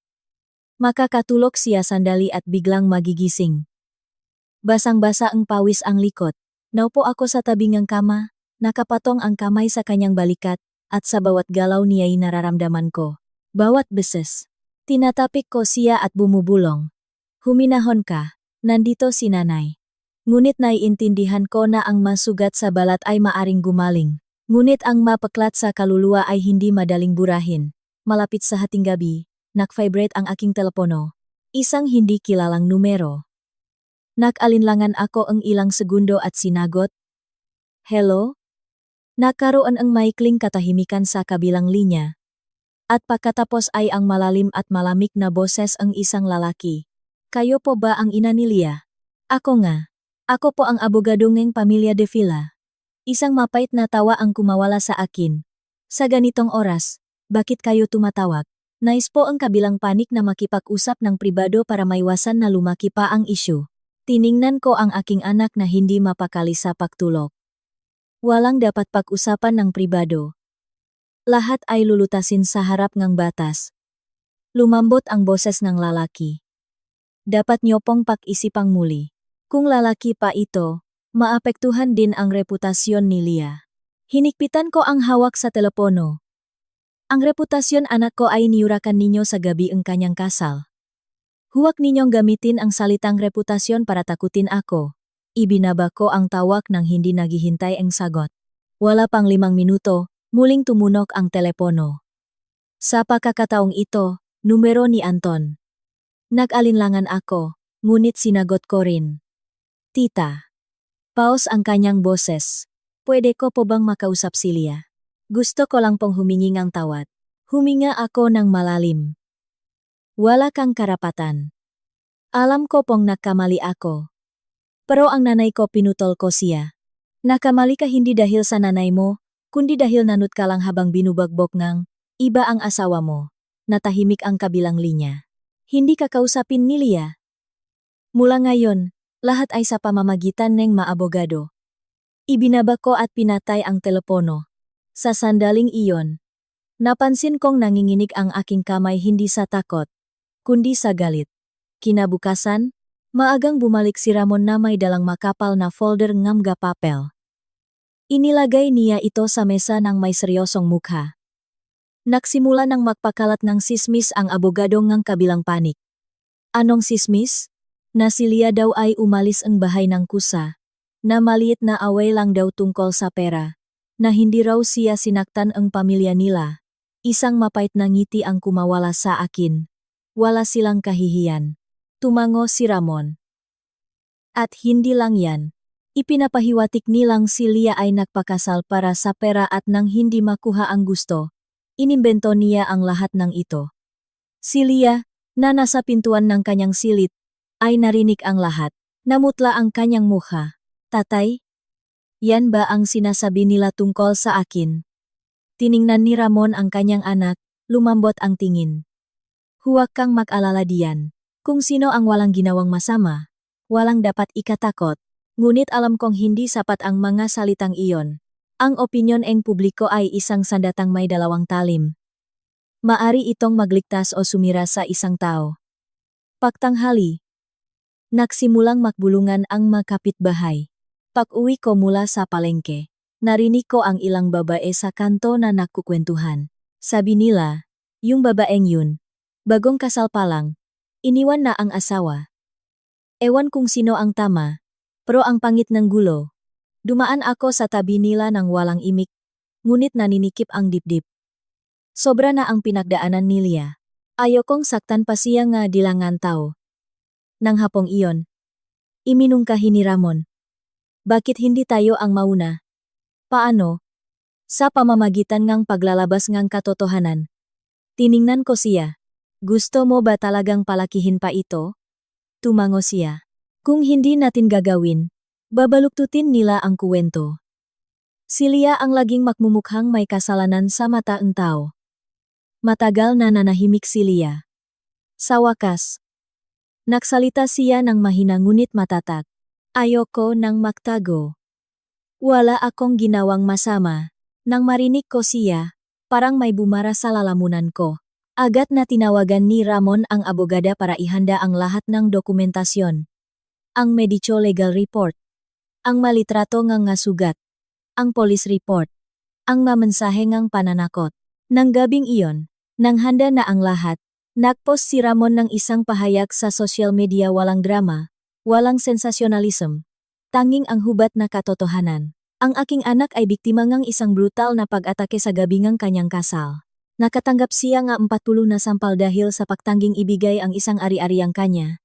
Makakatulog siya sandali at biglang magigising. Basang-basa ang pawis ang likod. Naupo ako sa tabi ng kama, nakapatong ang kamay sa kanyang balikat, at sa bawat galaw niya'y nararamdaman ko. Bawat beses. Tinatapik ko siya at bumubulong. Huminahon ka, nandito si nanay. Ngunit naiintindihan ko na ang masugat sa balat ay maaring gumaling. Ngunit ang mapaklat sa kaluluwa ay hindi madaling burahin. Malapit sa hating gabi, nag-vibrate ang aking telepono. Isang hindi kilalang numero. Nag-alinlangan ako ang ilang segundo at sinagot. Hello? Nakaroon ang maikling katahimikan sa kabilang linya. At pagkatapos ay ang malalim at malamig na boses ang isang lalaki. Kayo po ba ang ina ni Lia? Ako nga. Ako po ang abogado ng pamilya De Villa. Isang mapait na tawa ang kumawala sa akin. Sa ganitong oras, bakit kayo tumatawag? Nais po ang kabilang panik na makipag-usap ng pribado para maiwasan na lumaki pa ang isyu. Tiningnan ko ang aking anak na hindi mapakali sa pagtulog. Walang dapat pag-usapan ng pribado. Lahat ay lulutasin sa harap ng batas. Lumambot ang boses ng lalaki. Dapat niyo pong pag-isipang muli. Kung lalaki pa ito, maapektuhan din ang reputasyon ni Lia. Hinikpitan ko ang hawak sa telepono. Ang reputasyon anak ko ay niyurakan ninyo sa gabi ang kanyang kasal. Huwag ninyong gamitin ang salitang reputasyon para takutin ako. Ibinaba ko ang tawag nang hindi naghihintay ang sagot. Wala pang 5 minuto, muling tumunog ang telepono. Sa pagkakataong ito, numero ni Anton. Nag-alinlangan ako, ngunit sinagot ko rin. Tita. Paus ang kanyang boses. Pwede ko po bang makausap si Lia? Gusto ko lang pong humingi ng tawad. Huminga ako ng malalim. Wala kang karapatan. Alam ko pong nagkamali ako. Pero ang nanay ko pinutol ko siya. Nakamali ka hindi dahil sa nanay mo, kundi dahil nanut ka lang habang binubagbok ng iba ang asawa mo. Natahimik ang kabilang linya. Hindi ka kausapin ni Lia. Mula ngayon, lahat ay sa pamamagitan ng maabogado. Ibinaba ko at pinatay ang telepono. Sa sandaling iyon, napansin kong nanginginig ang aking kamay hindi sa takot, kundi sa galit. Kinabukasan, maagang bumalik si Ramon na may dalang makapal na folder ng papel. Inilagay niya ito sa mesa ng may seryosong mukha. Nagsimula nang magpakalat ng sismis ang abogado ngang kabilang panik. Anong sismis? Na si Lia daw ay umalis ang bahay ng kusa. Na maliit na away lang daw tungkol sa pera. Na hindi raw siya sinaktan ang pamilya nila. Isang mapait na ngiti ang kumawala sa akin. Wala silang kahihiyan. Tumango si Ramon. At hindi lang yan. Ipinapahiwatik nilang si Lia ay nagpakasal para sa pera at nang hindi makuha ang gusto. Inimbento niya ang lahat ng ito. Si Lia, na nasa pintuan ng kanyang silid, ay narinig ang lahat. Namutla ang kanyang mukha. Tatay? Yan ba ang sinasabi nila tungkol sa akin? Tiningnan ni Ramon ang kanyang anak, lumambot ang tingin. Huwag kang mag-alala diyan. Kung sino ang walang ginawang masama, walang dapat ikatakot. Ngunit alam kong hindi sapat ang mga salitang iyon. Ang opinyon ng publiko ay isang sandatang may dalawang talim. Maari itong magligtas o sumira sa isang tao. Pagtanghali, nagsimulang makbulungan ang mga kapitbahay. Pag-uwi ko mula sa palengke, narinig ko ang ilang babae sa kanto na nagkukwentuhan. Sabi nila, yung babaeng yun, bagong kasal pa lang, iniwan na ang asawa. Ewan kung sino ang tama, pero ang pangit ng gulo. Dumaan ako sa tabi nila ng walang imik, ngunit naninikip ang dibdib. Sobra na ang pinagdaanan ni Lia. Ayokong saktan pa siya nga dilangan tao. Nang hapong iyon, iminungkahi ni Ramon. Bakit hindi tayo ang mauna? Paano? Sa pamamagitan ngang paglalabas ngang katotohanan. Tiningnan ko siya. Gusto mo ba talagang palakihin pa ito? Tumango siya. Kung hindi natin gagawin, babaluktutin nila ang kuwento. Si Lia ang laging makmumukhang may kasalanan sa mata ng tao. Matagal na nanahimik si Lia. Sa wakas, nagsalita siya ng mahina ngunit matatag. Ayoko nang magtago. Wala akong ginawang masama. Nang marinig ko siya, parang may bumara sa lalamunan ko. Agad na tinawagan ni Ramon ang abogada para ihanda ang lahat ng dokumentasyon. Ang medico legal report. Ang malitrato ngang sugat. Ang police report. Ang mamensahe ngang pananakot. Nang gabing iyon, nang handa na ang lahat, nagpost si Ramon ng isang pahayag sa social media walang drama, walang sensationalism. Tanging ang hubat na katotohanan. Ang aking anak ay biktima ngang isang brutal na pag-atake sa gabi ngang kanyang kasal. Nakatanggap siya nga 40 na sampal dahil sa pagtangging ibigay ang isang ari-ariang kanya.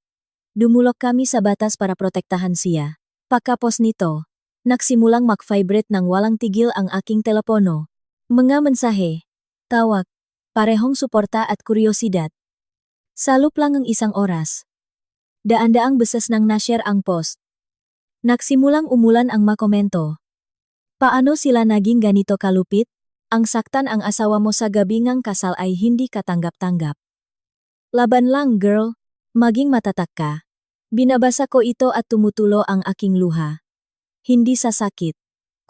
Dumulok kami sa batas para protektahan siya. Pagkapos nito, nagsimulang mag-vibrate ng walang tigil ang aking telepono. Mga mensahe, tawag, parehong suporta at kuryosidad. Salup lang ang isang oras. Daan-daang beses nang na-share ang post. Nagsimulang umulan ang makomento. Paano sila naging ganito kalupit? Ang saktan ang asawa mo sa gabi ngang kasal ay hindi katanggap-tanggap. Laban lang girl, maging matatak ka. Binabasa ko ito at tumutulo ang aking luha. Hindi sa sakit,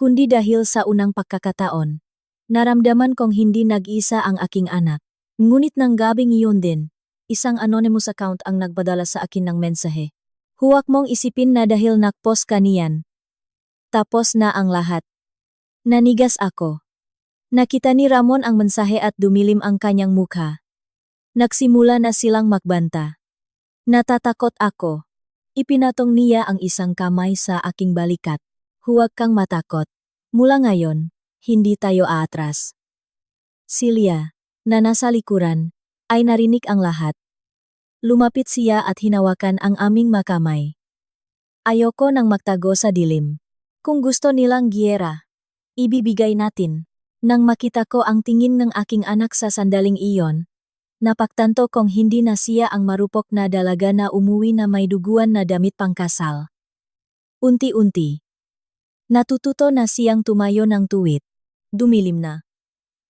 kundi dahil sa unang pagkakataon. Naramdaman kong hindi nag-isa ang aking anak. Ngunit nang gabing iyon din, isang anonymous account ang nagpadala sa akin ng mensahe. Huwag mong isipin na dahil nagpost ka niyan. Tapos na ang lahat. Nanigas ako. Nakita ni Ramon ang mensahe at dumilim ang kanyang mukha. Nagsimula na silang magbanta. Natatakot ako. Ipinatong niya ang isang kamay sa aking balikat. Huwag kang matakot. Mula ngayon, hindi tayo aatras. Si Lia, na nasa likuran, ay narinig ang lahat. Lumapit siya at hinawakan ang aming makamay. Ayoko nang magtago sa dilim. Kung gusto nilang giyera, ibibigay natin. Nang makita ko ang tingin ng aking anak sa sandaling iyon, napagtanto kong hindi na siya ang marupok na dalaga na umuwi na may duguan na damit pangkasal. Unti-unti, natututo na siyang tumayo ng tuwid. Dumilim na.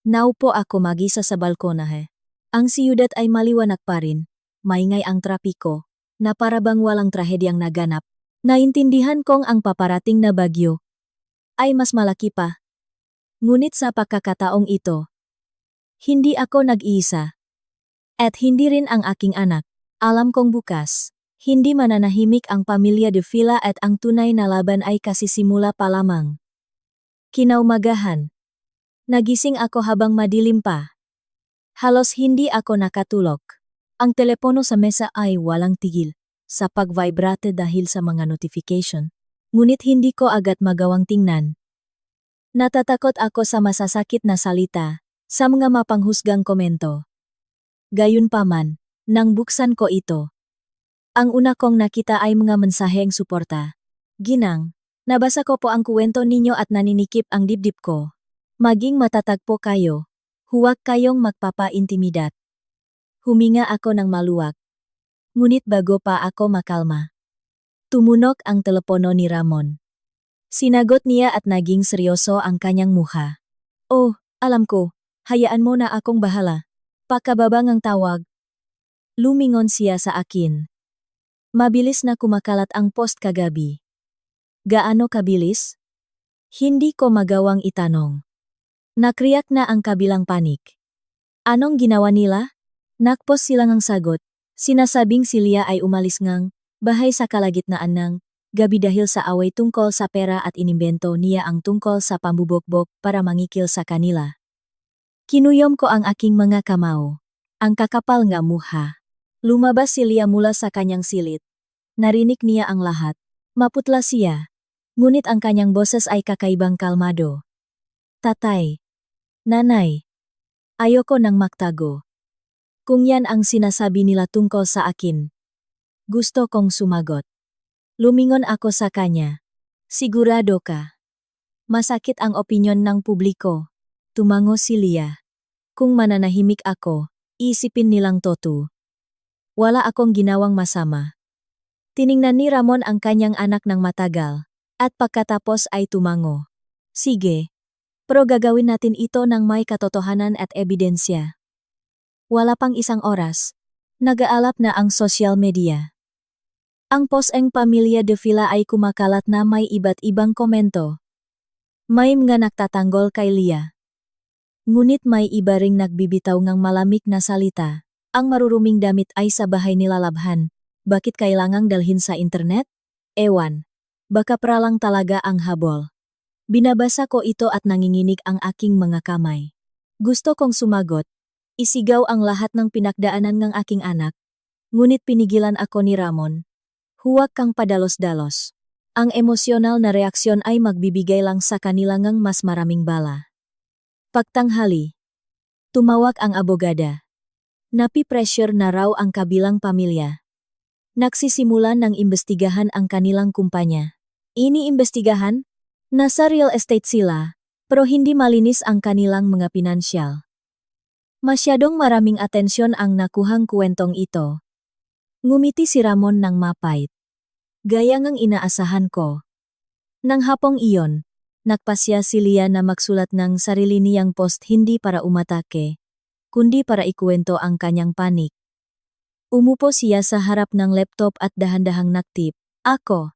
Naupo ako mag-isa sa balkonahe. Ang siyudad ay maliwanag pa rin. Maingay ang trapiko, na parabang walang trahedyang naganap. Naintindihan kong ang paparating na bagyo ay mas malaki pa. Ngunit sa pagkakataong ito, hindi ako nag-iisa. At hindi rin ang aking anak. Alam kong bukas, hindi mananahimik ang pamilya de Villa at ang tunay na laban ay kasisimula pa lamang. Kinaumagahan. Nagising ako habang madilim pa. Halos hindi ako nakatulog. Ang telepono sa mesa ay walang tigil sa pag-vibrate dahil sa mga notification. Ngunit hindi ko agad magawang tingnan. Natatakot ako sa masasakit na salita, sa mga mapanghusgang komento. Gayunpaman, nang buksan ko ito, ang una kong nakita ay mga mensaheng suporta. Ginang, nabasa ko po ang kuwento ninyo at naninikip ang dibdib ko. Maging matatag po kayo. Huwag kayong magpapa-intimidat. Huminga ako ng maluwag. Ngunit bago pa ako makalma, tumunog ang telepono ni Ramon. Sinagot niya at naging seryoso ang kanyang mukha. Oh, alam ko. Hayaan mo na akong bahala. Pakababang ang tawag. Lumingon siya sa akin. Mabilis na kumakalat ang post kagabi. Gaano kabilis? Hindi ko magawang itanong. Nakriyak na ang kabilang panik. Anong ginawa nila? Nakpost silang ang sagot. Sinasabing si Lia ay umalis ngang bahay sa kalagitnaan ng gabi dahil sa away tungkol sa pera at inimbento niya ang tungkol sa pambubokbok para mangikil sa kanila. Kinuyom ko ang aking mga kamao. Ang kakapal nga mukha. Lumabas si Lia mula sa kanyang silid. Narinig niya ang lahat. Maputla siya. Ngunit ang kanyang boses ay kakaibang kalmado. Tatay. Nanay. Ayoko nang magtago. Kung yan ang sinasabi nila tungkol sa akin, gusto kong sumagot. Lumingon ako sa kanya. Sigurado ka. Masakit ang opinyon ng publiko. Tumango si Lia. Kung mananahimik ako, isipin nilang toto. Wala akong ginawang masama. Tiningnan ni Ramon ang kanyang anak ng matagal, at pagkatapos ay tumango. Sige, pero gagawin natin ito ng may katotohanan at ebidensya. Wala pang isang oras, nag-aalap na ang social media. Ang post-eng Pamilya de Villa ay kumakalat na may iba't ibang komento. May mga nagtatanggol kay Lia. Ngunit may iba ring nagbibitaw ng malamig na salita. Ang maruruming damit ay sa bahay nilalabhan. Bakit kailangang dalhin sa internet? Ewan. Baka pralang talaga ang habol. Binabasa ko ito at nanginginig ang aking mga kamay. Gusto kong sumagot. Isigaw ang lahat ng pinagdaanan ng aking anak. Ngunit pinigilan ako ni Ramon. Huwag kang padalos-dalos. Ang emosyonal na reaksyon ay magbibigay lang sa kanila ng mas maraming bala. Pagtanghali. Tumawag ang abogada. Napi-pressure na raw ang kabilang pamilya. Nagsisimulan ng imbestigahan ang kanilang kumpanya. Iniimbestigahan? Nasa real estate sila, pero hindi malinis ang kanilang mga pinansyal. Masyadong maraming atensyon ang nakuhang kwentong ito. Ngumiti si Ramon ng mapait. Gaya ngang inaasahan ko. Nang hapong iyon, nagpasya si Lia na magsulat ng sarili niyang post hindi para umatake, kundi para ikuwento ang kanyang panik. Umupo siya sa harap ng laptop at dahan-dahang naktip. Ako,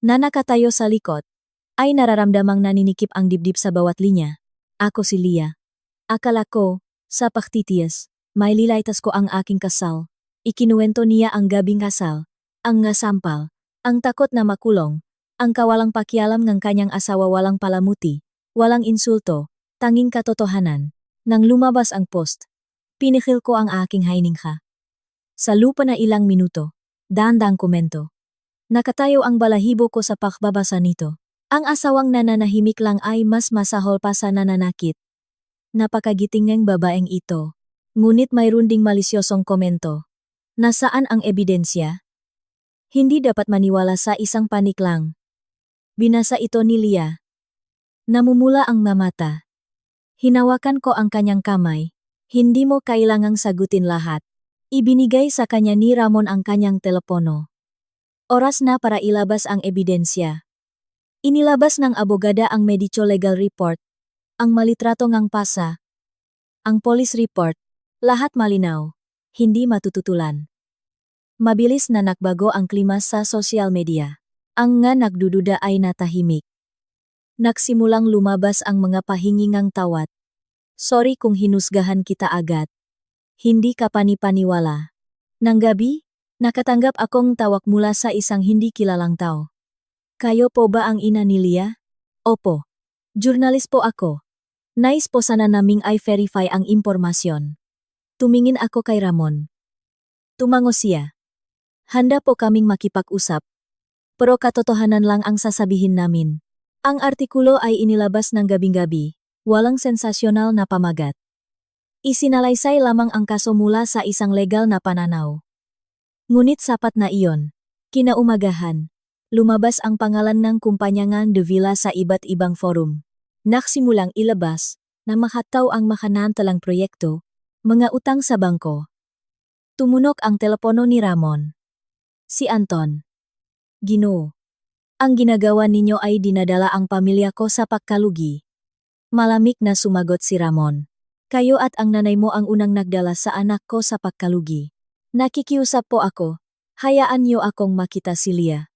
na nakatayo sa likod, ay nararamdamang naninikip ang dibdib sa bawat linya. Ako si Lia. Akala ko, sa paktitias, may lilaytas ko ang aking kasal. Ikinuwento niya ang gabing kasal, ang ngasampal, ang takot na makulong, ang kawalang pakialam ng kanyang asawa walang palamuti, walang insulto, tanging katotohanan. Nang lumabas ang post, pinikil ko ang aking hiningka. Sa lupa na ilang minuto, dahan-dahang komento. Nakatayo ang balahibo ko sa pakbabasa nito. Ang asawang nananahimik lang ay mas masahol pa sa nananakit. Napakagiting ng babaeng ito. Ngunit mayroon ding malisyosong komento. Nasaan ang ebidensya? Hindi dapat maniwala sa isang panik lang. Binasa ito ni Lia. Namumula ang mamata. Hinawakan ko ang kanyang kamay. Hindi mo kailangang sagutin lahat. Ibinigay sa kanya ni Ramon ang kanyang telepono. Oras na para ilabas ang ebidensya. Inilabas ng abogada ang medico legal report, ang malitrato ngang pasa, ang police report, lahat malinaw, hindi matututulan. Mabilis na nakbago ang klima sa social media. Ang nga nagdududa ay natahimik. Nagsimulang lumabas ang mga pahingingang tawat. Sorry kung hinusgahan kita agad. Hindi ka panipaniwala. Nang gabi, nakatanggap akong tawag mula sa isang hindi kilalang tao. Kayo po ba ang ina ni Lia? Opo. Journalist po ako. Nais po sana naming i-verify ang impormasyon. Tumingin ako kay Ramon. Tumango siya. Handa po kaming makipag-usap. Pero katotohanan lang ang sasabihin namin. Ang artikulo ay inilabas ng gabing-gabi, walang sensasyonal na pamagat. Isinalaysay lamang ang kaso mula sa isang legal na pananaw. Ngunit sapat na iyon. Kinaumagahan, lumabas ang pangalan ng kumpanyangan de Villa sa iba't ibang forum. Nagsimulang ilabas na makataw ang makanantalang proyekto, mga utang sa bangko. Tumunog ang telepono ni Ramon. Si Anton. Ginoo. Ang ginagawa ninyo ay dinadala ang pamilya ko sa pagkalugi. Malamig na sumagot si Ramon. Kayo at ang nanay mo ang unang nagdala sa anak ko sa pagkalugi. Nakikiusap po ako. Hayaan niyo akong makita si Lia.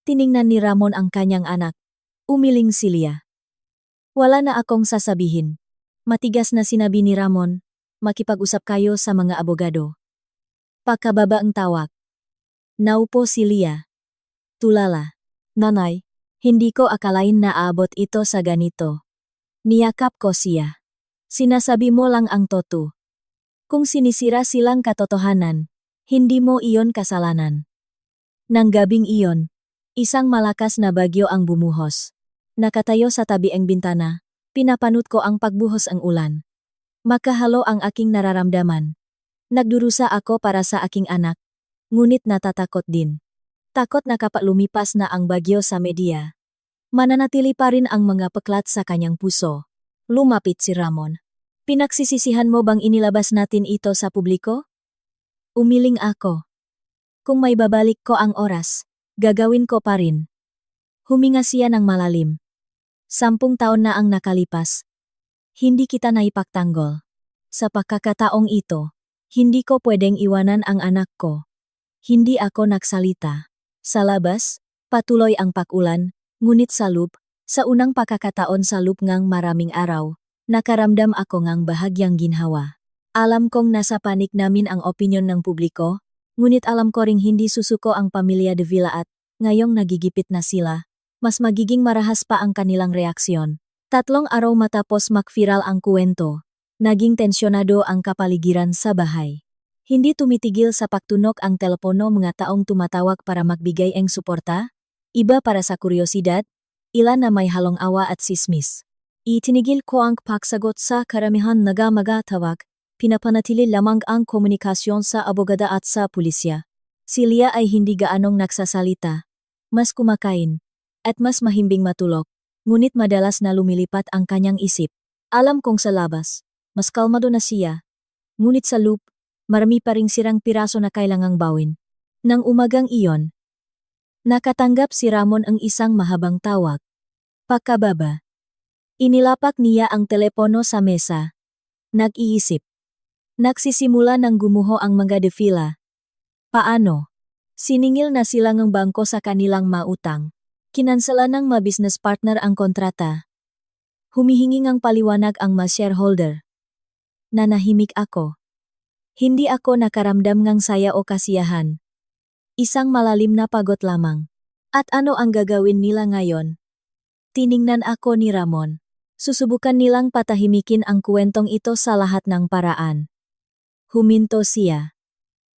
Tiningnan ni Ramon ang kanyang anak. Umiling si Lia. Wala na akong sasabihin. Matigas na sinabi ni Ramon. Makipag-usap kayo sa mga abogado. Pakababa ang tawag. Naupo si Lia. Tulala. Nanay, hindi ko akalain na aabot ito sa ganito. Niyakap ko siya. Sinasabi mo lang ang totoo. Kung sinisira silang katotohanan, hindi mo iyon kasalanan. Nang gabing iyon, isang malakas na bagyo ang bumuhos. Nakatayo sa tabi ang bintana, pinapanot ko ang pagbuhos ang ulan. Makahalo ang aking nararamdaman. Nagdurusa ako para sa aking anak, ngunit natatakot din. Takot na kapag lumipas na ang bagyo sa media, mananatili pa rin ang mga peklat sa kanyang puso. Lumapit si Ramon. Pinagsisisihan mo bang inilabas natin ito sa publiko? Umiling ako. Kung may babalik ko ang oras, gagawin ko pa rin. Huminga siya ng malalim. 10 taon na ang nakalipas. Hindi kita naipagtanggol. Sa pagkakataong ito, hindi ko pwedeng iwanan ang anak ko. Hindi ako nagsalita. Sa labas, patuloy ang pakulan, ngunit sa loop, sa unang pagkakataon sa loop ngang maraming araw, nakaramdam ako ngang bahagyang ginhawa. Alam kong nasa panik namin ang opinyon ng publiko, ngunit alam ko ring hindi susuko ang pamilya de Villa at, ngayong nagigipit na sila, mas magiging marahas pa ang kanilang reaksyon. 3 araw matapos mag-viral ang kwento, naging tensyonado ang kapaligiran sa bahay. Hindi tumitigil sa pagtunog ang telepono, mga taong tumatawag para magbigay ng suporta, iba para sa kuryosidad, ilan na may halong awa at sismis. Itinigil ko ang pagsagot sa karamihan nagamagatawag, pinapanatili lamang ang komunikasyon sa abogada at sa pulisya. Si Lia ay hindi gaanong nagsasalita, mas kumakain, at mas mahimbing matulog, ngunit madalas na lumilipat ang kanyang isip. Alam kong sa labas, mas kalmado na siya, ngunit sa loop, marami pa ring sirang piraso na kailangang bawin. Nang umagang iyon, nakatanggap si Ramon ang isang mahabang tawag. Pagkababa, inilapak niya ang telepono sa mesa. Nag-iisip. Nagsisimula ng gumuho ang mga de Villa. Paano? Siningil na sila ng bangko sa kanilang mautang. Kinansala ng ma-business partner ang kontrata. Humihingi ng paliwanag ang ma-shareholder. Nanahimik ako. Hindi ako nakaramdam ng saya o kasiyahan. Isang malalim na pagod lamang. At ano ang gagawin nila ngayon? Tiningnan ako ni Ramon. Susubukan nilang patahimikin ang kwentong ito sa lahat ng paraan. Huminto siya.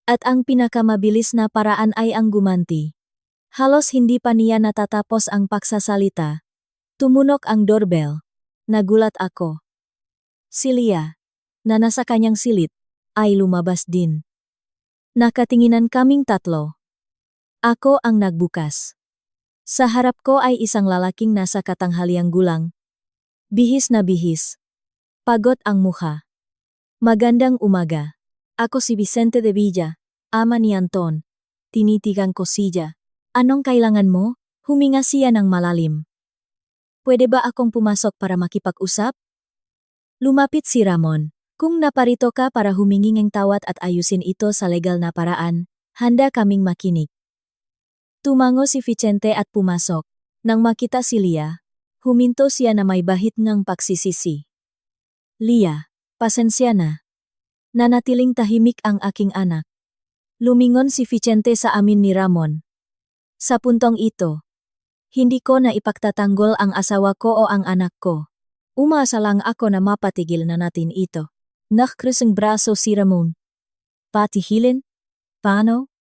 At ang pinakamabilis na paraan ay ang gumanti. Halos hindi pa niya natatapos ang pagsasalita. Tumunog ang doorbell. Nagulat ako. Si Lia, na nasa kanyang silid, ay lumabas din. Nakatinginan kaming tatlo. Ako ang nagbukas. Sa harap ko ay isang lalaking nasa katanghaliang gulang. Bihis na bihis. Pagod ang mukha. Magandang umaga. Ako si Vicente de Villa, ama ni Anton. Tinitigan ko siya. Anong kailangan mo? Huminga siya ng malalim. Pwede ba akong pumasok para makipag-usap? Lumapit si Ramon. Kung naparito ka para humingi ng tawad at ayusin ito sa legal na paraan, handa kaming makinig. Tumango si Vicente at pumasok. Nang makita si Lia, huminto siya na may bahit ng pagsisisi. Lia, pasensya na. Nanatiling tahimik ang aking anak. Lumingon si Vicente sa amin ni Ramon. Sa puntong ito, hindi ko na ipagtatanggol ang asawa ko o ang anak ko. Umasa lang ako na mapatigil na natin ito. Nakkrusang braso si Ramon. Patihilin? Paano?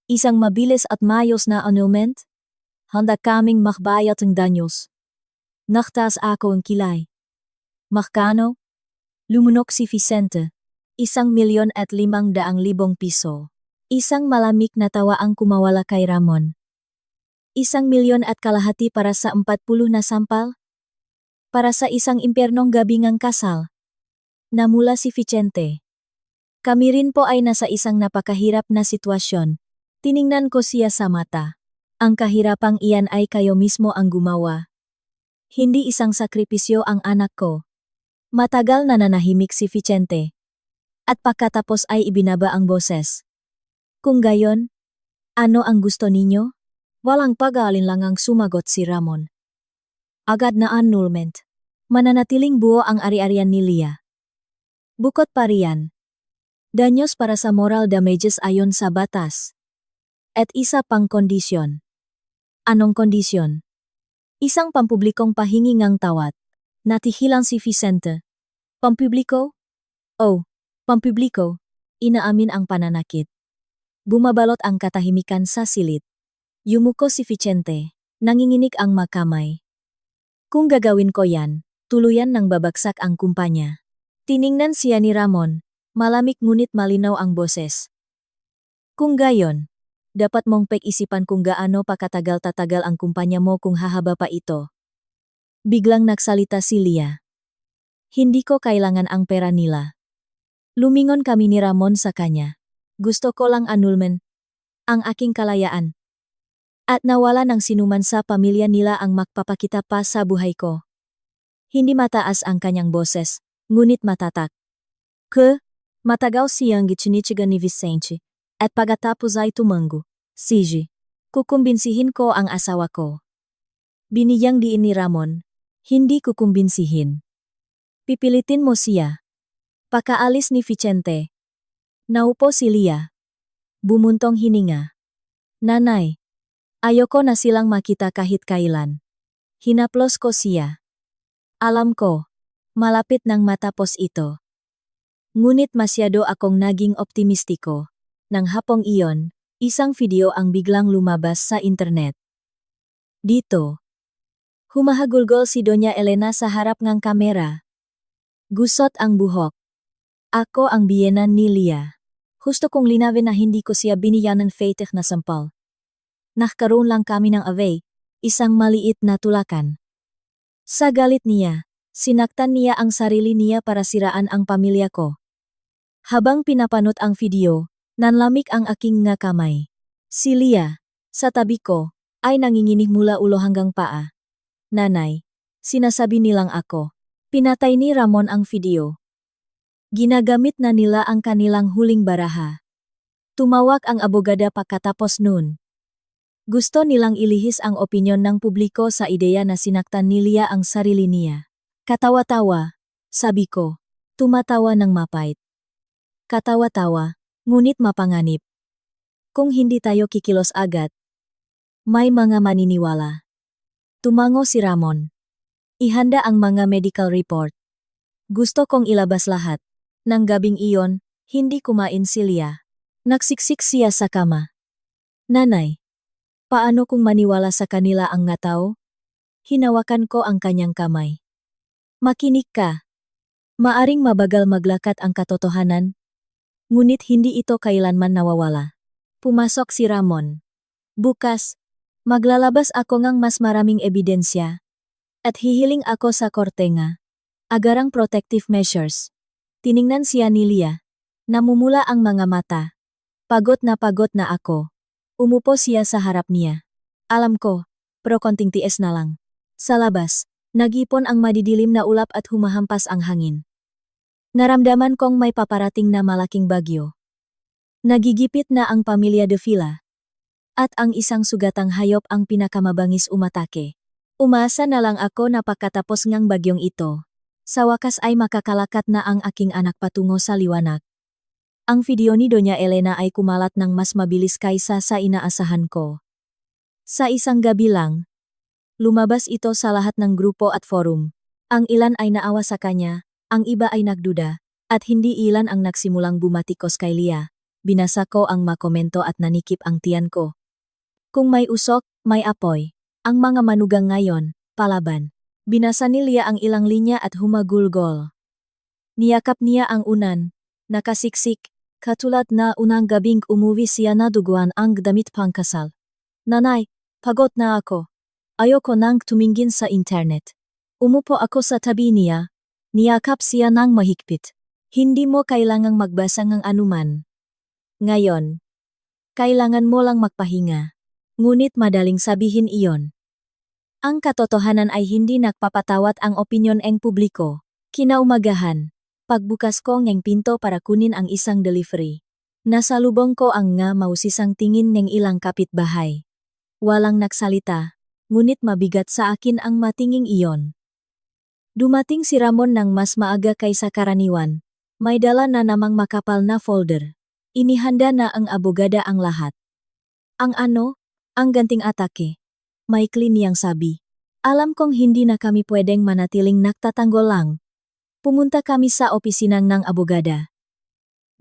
Isang mabilis at mayos na annulment? Handa kaming makbayad ng danyos. Naktaas ako ang kilay. Magkano? Lumunok si Vicente. 1,500,000 piso. Isang malamig na tawa ang kumawala kay Ramon. 1,000,000 para sa 40 na sampal? Para sa isang impyernong gabi ngang kasal. Namula si Vicente. Kami rin po ay nasa isang napakahirap na sitwasyon. Tiningnan ko siya sa mata. Ang kahirapang iyan ay kayo mismo ang gumawa. Hindi isang sakripisyo ang anak ko. Matagal na nanahimik si Vicente. At pagkatapos ay ibinaba ang boses. Kung gayon, ano ang gusto ninyo? Walang pag-aalinlangang sumagot si Ramon. Agad na annulment. Mananatiling buo ang ari-arian ni Lia. Bukod pa riyan, danyos para sa moral damages ayon sa batas. At isa pang kondisyon. Anong kondisyon? Isang pampublikong pahingi ngang tawad. Natihilang si Vicente. Pampubliko? Oh, pampubliko. Inaamin ang pananakit. Bumabalot ang katahimikan sa silid. Yumuko si Vicente. Nanginginig ang makamay. Kung gagawin ko yan, tuluyan nang babagsak ang kumpanya. Tiningnan siya ni Ramon. Malamig ngunit malinaw ang boses. Kung gayon, dapat mong pag-isipan kung gaano pa katagal-tatagal ang kumpanya mo kung hahaba pa ito. Biglang nagsalita si Lia. Hindi ko kailangan ang pera nila. Lumingon kami ni Ramon sa kanya. Gusto ko lang annulment. Ang aking kalayaan. At nawala ng sinuman sa pamilya nila ang magpapakita pa sa buhay ko. Hindi mataas ang kanyang boses, ngunit matatak. Matagaw siyang gitsinitigan ni Vicente. At pagkatapos ay tumango. Sige, kukumbinsihin ko ang asawa ko. Binigyang diin ni Ramon. Hindi kukumbinsihin. Pipilitin mo siya. Pakaalis ni Vicente. Naupo si Lia. Bumuntong hininga. Nanay, ayoko na silang makita kahit kailan. Hinaplos ko siya. Alam ko, malapit nang matapos ito. Ngunit masyado akong naging optimistiko. Nang hapong iyon, isang video ang biglang lumabas sa internet. Dito, humahagulgol si Doña Elena sa harap ng kamera. Gusot ang buhok. Ako ang biyenan ni Lia. Gusto kong linawin na hindi ko siya binigyan ng fake na sampal. Nagkaroon lang kami ng away, isang maliit na tulakan. Sa galit niya, sinaktan niya ang sarili niya para siraan ang pamilya ko. Habang pinapanood ang video, nanlamig ang aking nga kamay. Si Lia, sa tabi ko, ay nanginginig mula ulo hanggang paa. Nanay, sinasabi nilang ako. Pinatay ni Ramon ang video. Ginagamit na nila ang kanilang huling baraha. Tumawag ang abogada pagkatapos nun. Gusto nilang ilihis ang opinyon ng publiko sa ideya na sinaktan ni Lia ang sarili niya. Katawa-tawa, sabi ko. Tumatawa ng mapait. Katawa-tawa, ngunit mapanganib. Kung hindi tayo kikilos agad, may mga maniniwala. Tumango si Ramon. Ihanda ang mga medical report. Gusto kong ilabas lahat. Nang gabing iyon, hindi kumain si Lia. Nagsiksik siya sa kama. Nanay, paano kung maniwala sa kanila ang nga tao? Hinawakan ko ang kanyang kamay. Makinig ka. Maaring mabagal maglakad ang katotohanan, ngunit hindi ito kailanman nawawala. Pumasok si Ramon. Bukas, maglalabas ako ng mas maraming ebidensya. At hihiling ako sa korte nga. Agarang protective measures. Tiningnan siya ni Lia. Namumula ang mga mata. Pagod na ako. Umupo siya sa harap niya. Alam ko, pero konting tiis na lang. Sa labas, nag-ipon ang madidilim na ulap at humahampas ang hangin. Naramdaman kong may paparating na malaking bagyo. Nagigipit na ang pamilya de Villa. At ang isang sugatang hayop ang pinakamabangis umatake. Umasa na lang ako na pagkatapos ngang bagyong ito. Sa wakas ay makakalakat na ang aking anak patungo sa liwanag. Ang video ni Doña Elena ay kumalat ng mas mabilis kaysa sa inaasahan ko. Sa isang gabi lang, lumabas ito sa lahat ng grupo at forum. Ang ilan ay naawa sa kanya, ang iba ay nagduda, At hindi ilan ang nagsimulang bumatikos kay Lia. Binasa ko ang makomento at nanikip ang tiyan ko. Kung may usok, may apoy. Ang mga manugang ngayon, palaban. Binasa ni Lia ang ilang linya at humagulgol. Niyakap niya ang unan, nakasiksik, katulad na unang gabing umuwi siya na duguan ang damit pangkasal. Nanay, pagod na ako. Ayoko nang tumingin sa internet. Umupo ako sa tabi niya. Niyakap siya ng mahigpit. Hindi mo kailangang magbasa ng anuman. Ngayon, kailangan mo lang magpahinga. Ngunit madaling sabihin iyon. Ang katotohanan ay hindi nagpapatawad ang opinyon ng publiko. Kinaumagahan, pagbukas ko ng pinto para kunin ang isang delivery. Nasalubong ko ang nga mausisang tingin ng ilang kapitbahay. Walang nagsalita, ngunit mabigat sa akin ang matinging iyon. Dumating si Ramon ng mas maaga kaysa karaniwan. May dala na namang makapal na folder. Inihanda na ang abogada ang lahat. Ang ano? Ang ganting atake. Maikli niyang sabi. Alam kong hindi na kami pwedeng manatiling nagtatanggol lang. Pumunta kami sa opisinang ng abogada.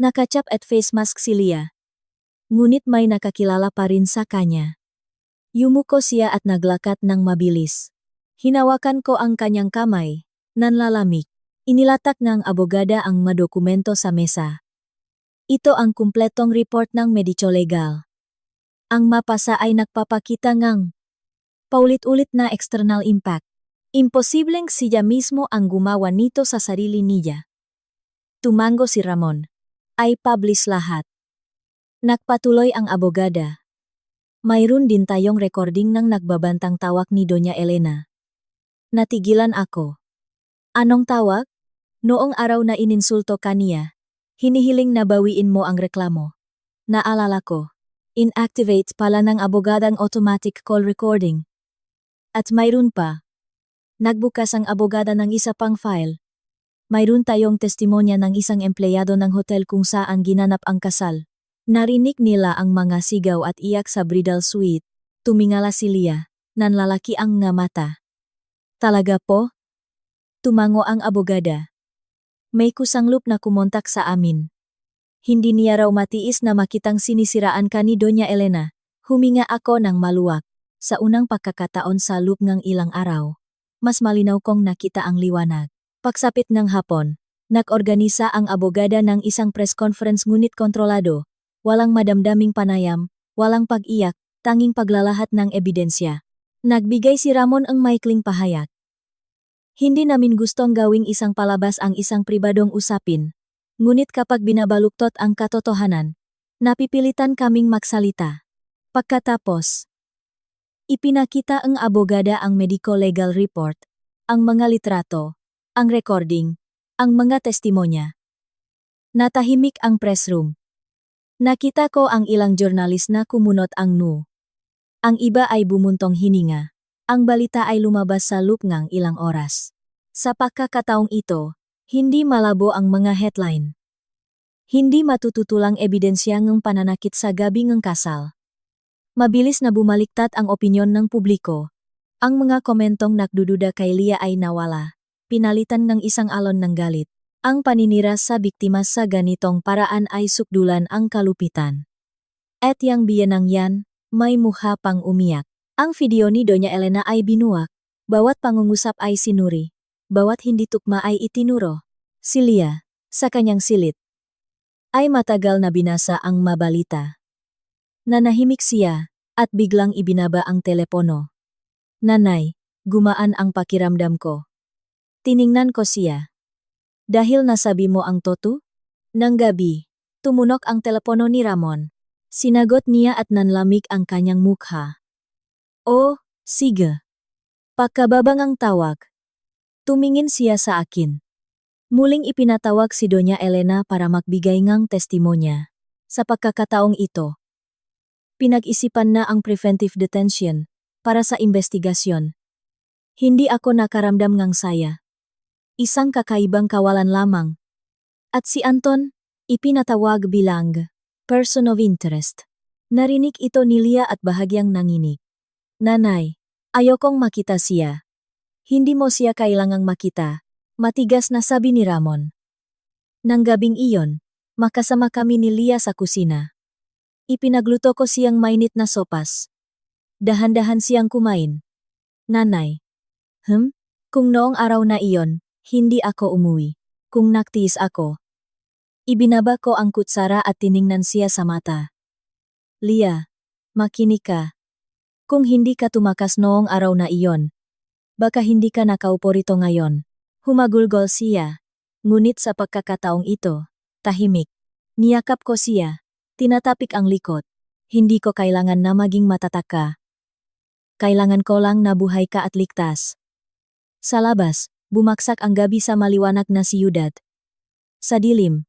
Nakachap at face mask si Lia. Ngunit may nakakilala pa rin sa kanya. Yumuko siya at naglakat ng mabilis. Hinawakan ko ang kanyang kamay, nanlalamig. Inilatak ng abogada ang madokumento sa mesa. Ito ang kumpletong report ng mediko legal. Ang mapasa ay nagpapakita ng paulit-ulit na external impact. Imposibleng siya mismo ang gumawa nito sa sarili niya. Tumango si Ramon. Ay publish lahat. Nagpatuloy ang abogada. Mayroon din tayong recording ng nagbabantang tawag ni Doña Elena. Natigilan ako. Anong tawag? Noong araw na ininsulto ka niya. Hinihiling na bawiin mo ang reklamo. Naalala ko. Inactivate pala ng abogadang automatic call recording. At mayroon pa. Nagbukas ang abogada ng isa pang file. Mayroon tayong testimonya ng isang empleyado ng hotel kung saan ginanap ang kasal. Narinig nila ang mga sigaw at iyak sa bridal suite. Tumingala si Lia, nanlalaki ang nga mata. Talaga po? Tumango ang abogada. May kusanglop na kumontak sa amin. Hindi niya raw matiis na makitang sinisiraan ka ni Doña Elena. Huminga ako ng maluwag. Sa unang pagkakataon sa loob ng ilang araw, mas malinaw kong nakita ang liwanag. Pagsapit ng hapon, nag-organisa ang abogada ng isang press conference ngunit kontrolado. Walang madamdaming panayam, walang pag-iyak, tanging paglalahat ng ebidensya. Nagbigay si Ramon ang maikling pahayag. Hindi namin gustong gawing isang palabas ang isang pribadong usapin. Ngunit kapag binabaluktot ang katotohanan, napipilitan kaming magsalita. Pagkatapos, ipinakita ang abogada ang medico legal report, ang mga litrato, ang recording, ang mga testimonya. Natahimik ang press room. Nakita ko ang ilang journalist na kumunot ang nu. Ang iba ay bumuntong hininga. Ang balita ay lumabas sa loop ng ilang oras. Sa pagkakataong ito, hindi malabo ang mga headline. Hindi matututulang ebidensya ng pananakit sa gabi ng kasal. Mabilis na bumaliktad ang opinyon ng publiko. Ang mga komentong nagdududa kay Lia ay nawala. Pinalitan ng isang alon ng galit. Ang paninira sa biktima sa ganitong paraan ay sukdulan ang kalupitan. At yang biyenang yan, may mukha pang umiyak. Ang video ni Doña Elena ay binuwak. Bawat pangungusap ay sinuri. Bawat hindi tukma ay itinuro. Si Lia, sa kanyang silit, ay matagal na binasa ang mabalita. Nanahimik siya, at biglang ibinaba ang telepono. Nanay, gumaan ang pakiramdam ko. Tiningnan ko siya. Dahil nasabi mo ang totoo? Nang gabi, tumunok ang telepono ni Ramon. Sinagot niya at nanlamig ang kanyang mukha. Oh, sige. Pagkababang ang tawag. Tumingin siya sa akin. Muling ipinatawag si Doña Elena para magbigay ng testimonya. Sa pagkakataong ito, pinag-isipan na ang preventive detention para sa investigasyon. Hindi ako nakaramdam ng saya. Isang kakaibang kawalan lamang. At si Anton, ipinatawag bilang person of interest. Narinig ito ni Lia at bahagyang nanginig. Nanay, ayokong makita siya. Hindi mo siya kailangang makita, matigas na sabi ni Ramon. Nang gabing iyon, makasama kami ni Lia sa kusina. Ipinagluto ko siyang mainit na sopas. Dahan-dahan siyang kumain. Nanay. Kung noong araw na iyon, hindi ako umuwi. Kung naktiis ako. Ibinaba ko ang kutsara at tiningnan siya sa mata. Lia, makinig ka. Kung hindi ka tumakas noong araw na iyon, baka hindi ka nakaupo rito ngayon. Humagulgol siya. Ngunit sa pagkakataong ito, tahimik. Niyakap ko siya. Tinatapik ang likod. Hindi ko kailangan na maging matatak ka. Kailangan ko lang na buhay ka at ligtas. Sa labas, bumaksak ang gabi sa maliwanag na siyudad. Sa dilim,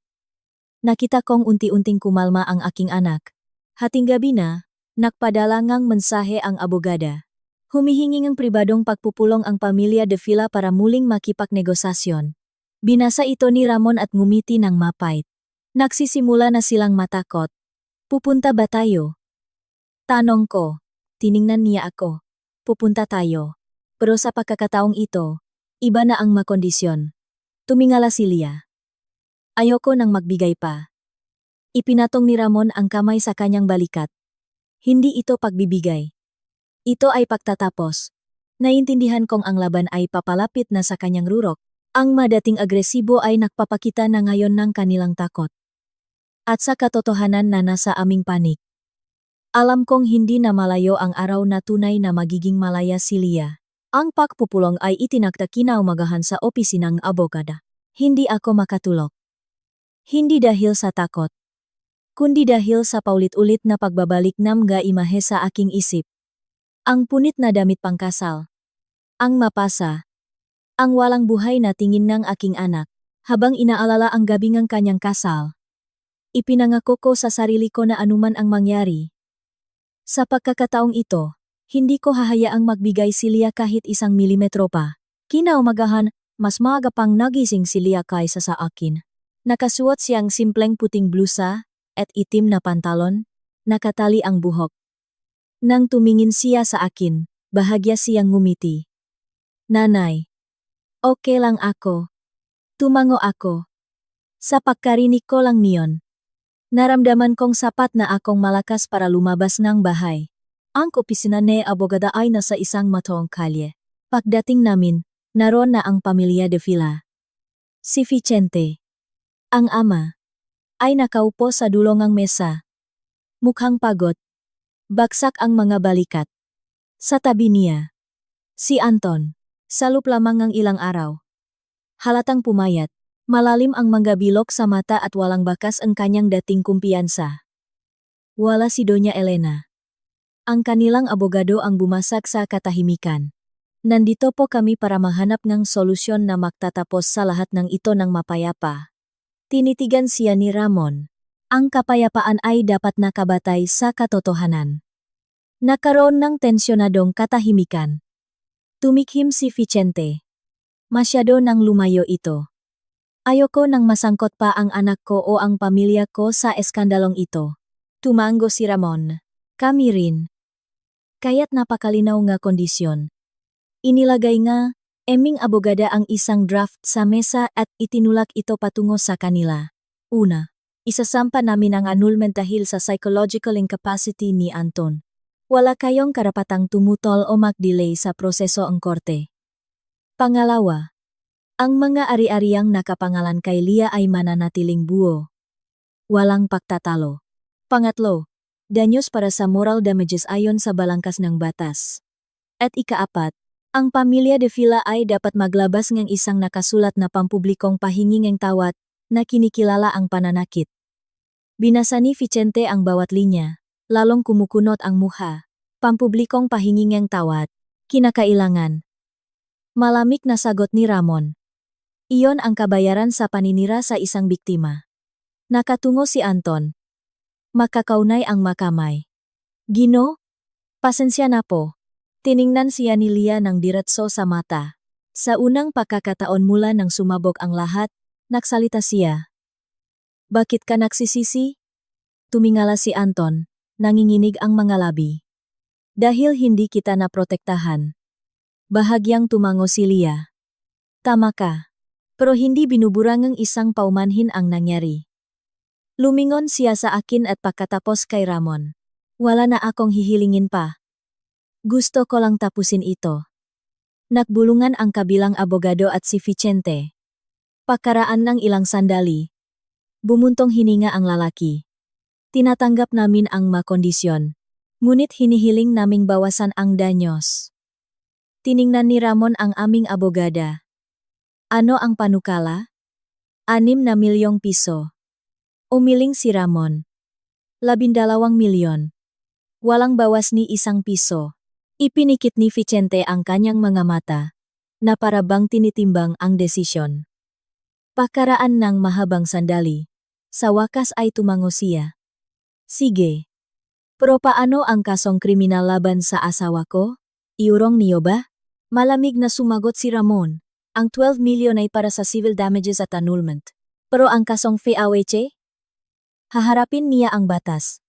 nakita kong unti-unting kumalma ang aking anak. Hating gabi na, nakpadala ngang mensahe ang abogada. Humihingi ng pribadong pagpupulong ang pamilya De Villa para muling makipagnegosasyon. Binasa ito ni Ramon at ngumiti ng mapait. Nagsisimula na silang matakot. Pupunta ba tayo? Tanong ko. Tiningnan niya ako. Pupunta tayo. Pero sa pagkakataong ito, iba na ang makondisyon. Tumingala si Lia. Ayoko nang magbigay pa. Ipinatong ni Ramon ang kamay sa kanyang balikat. Hindi ito pagbibigay. Ito ay pagtatapos. Naintindihan kong ang laban ay papalapit na sa kanyang rurok. Ang madating agresibo ay nagpapakita na ngayon ng kanilang takot. At sa katotohanan na nasa aming panik. Alam kong hindi na malayo ang araw na tunay na magiging malaya si Lia. Ang pagpupulong ay itinakda kinaumagahan sa opisinang abogada. Hindi ako makatulog. Hindi dahil sa takot. Kundi dahil sa paulit-ulit na pagbabalik ng mga imahe sa aking isip. Ang punit na damit pangkasal. Ang mapasa. Ang walang buhay na tingin ng aking anak, habang inaalala ang gabi ng kanyang kasal. Ipinangako ko sa sarili ko na anuman ang mangyari. Sa pagkakataong ito, hindi ko hahayaang magbigay si Lia kahit 1 milimetro pa. Kinaumagahan, mas maaga pang nagising si Lia kaysa sa akin. Nakasuot siyang simpleng puting blusa at itim na pantalon, nakatali ang buhok. Nang tumingin siya sa akin, bahagya siyang ngumiti. Nanay. Okay lang ako. Tumango ako. Sa pagkarinig ko lang niyon. Naramdaman kong sapat na akong malakas para lumabas ng bahay. Ang opisina ni abogada ay nasa isang matoong kalye. Pagdating namin, naroon na ang pamilya De Villa. Si Vicente, ang ama, ay nakaupo sa dulo ng mesa. Mukhang pagod. Bagsak ang mga balikat. Sa tabi niya, si Anton. Salup lamang ng ilang araw. Halatang pumayat, malalim ang mga bilog sa mata at walang bakas ang kanyang dating kumpiyansa. Wala si Doña Elena. Ang kanilang abogado ang bumasak sa katahimikan. Nandito po kami para mahanap ng solusyon na magtatapos sa lahat ng ito ng mapayapa. Tinitigan siya ni Ramon. Ang kapayapaan ay dapat nakabatay sa katotohanan. Nakaroon ng tensyonadong katahimikan. Tumikhim si Vicente. Masyado nang lumayo ito. Ayoko nang masangkot pa ang anak ko o ang pamilya ko sa eskandalong ito. Tumango si Ramon. Kami rin. Kaya't napakalinaw nga kondisyon. Inilagay nga, eming abogada ang isang draft sa mesa at itinulak ito patungo sa kanila. Una, isasampa namin ang annulment dahil sa psychological incapacity ni Anton. Wala kayong karapatang tumutol o mag-delay sa proseso ang korte. Pangalawa, ang mga ari-ariang nakapangalan kay Lia ay mananatiling buo. Walang pagtatalo. Pangatlo, danyos para sa moral damages ayon sa balangkas ng batas. At ikaapat, ang pamilya De Villa ay dapat maglabas ng isang nakasulat na pampublikong pahinging ng tawad na kinikilala ang pananakit. Binasa ni Vicente ang bawat linya. Lalong kumukunot ang muha. Pampublikong pahinging ng tawad. Kinakailangan. Malamig na sagot ni Ramon. Iyon ang kabayaran sa paninira sa isang biktima. Nakatungo si Anton. Makakaunay ang makamay. Gino? Pasensya na po. Tiningnan siya ni Lia ng diretso sa mata. Sa unang pagkakataon mula nang sumabog ang lahat, nagsalita siya. Bakit ka nagsisisi? Tumingala si Anton. Nanginginig ang mga labi. Dahil hindi kita naprotektahan. Bahagyang tumango si Lia. Tama ka. Pero hindi binuburangang isang paumanhin ang nangyari. Lumingon siya sa akin at pagkatapos kay Ramon. Wala na akong hihilingin pa. Gusto ko lang tapusin ito. Nakbulungan ang kabilang abogado at si Vicente. Pagkaraan ng ilang sandali, bumuntong hininga ang lalaki. Tinatanggap namin ang makondisyon, ngunit hinihiling naming bawasan ang danyos. Tiningnan ni Ramon ang aming abogada. Ano ang panukala? 6 na milyong piso. Umiling si Ramon. 12 milyon. Walang bawas ni 1 piso. Ipinikit ni Vicente ang kanyang mga mata, na para bang tinitimbang ang desisyon. Pagkaraan ng mahabang sandali, sa wakas ay tumango siya. Sige. Pero paano ang kasong kriminal laban sa asawa ko? Iurong niyo ba? Malamig na sumagot si Ramon. Ang 12 milyon ay para sa civil damages at annulment. Pero ang kasong FAWC? Haharapin niya ang batas.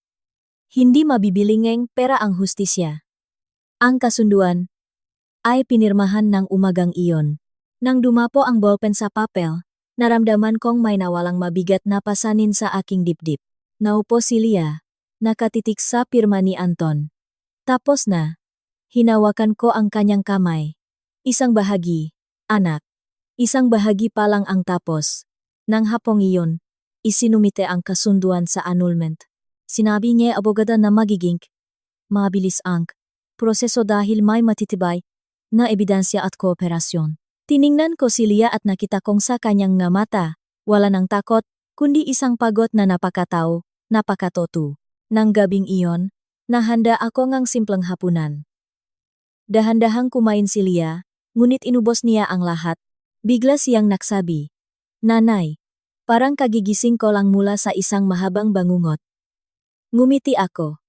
Hindi mabibilingeng pera ang hustisya. Ang kasunduan ay pinirmahan ng umagang iyon. Nang dumapo ang ballpen sa papel, naramdaman kong may nawalang mabigat na pasanin sa aking dibdib. Naupo si Lia, nakatitik sa pirma ni Anton. Tapos na, hinawakan ko ang kanyang kamay. Isang bahagi, anak. Isang bahagi pa lang ang tapos. Nang hapong iyon, isinumite ang kasunduan sa annulment. Sinabi niya abogada na magiging mabilis ang proseso dahil may matitibay na ebidensya at kooperasyon. Tiningnan ko si Lia at nakita kong sa kanyang nga mata, wala ng takot, kundi isang pagod na napakatao, napakatoto. Nang gabing iyon, nahanda ako ngang simpleng hapunan. Dahan-dahang kumain si Lia, ngunit inubos niya ang lahat. Bigla siyang nagsabi, "Nanay, parang kagigising ko lang mula sa isang mahabang bangungot." Ngumiti ako.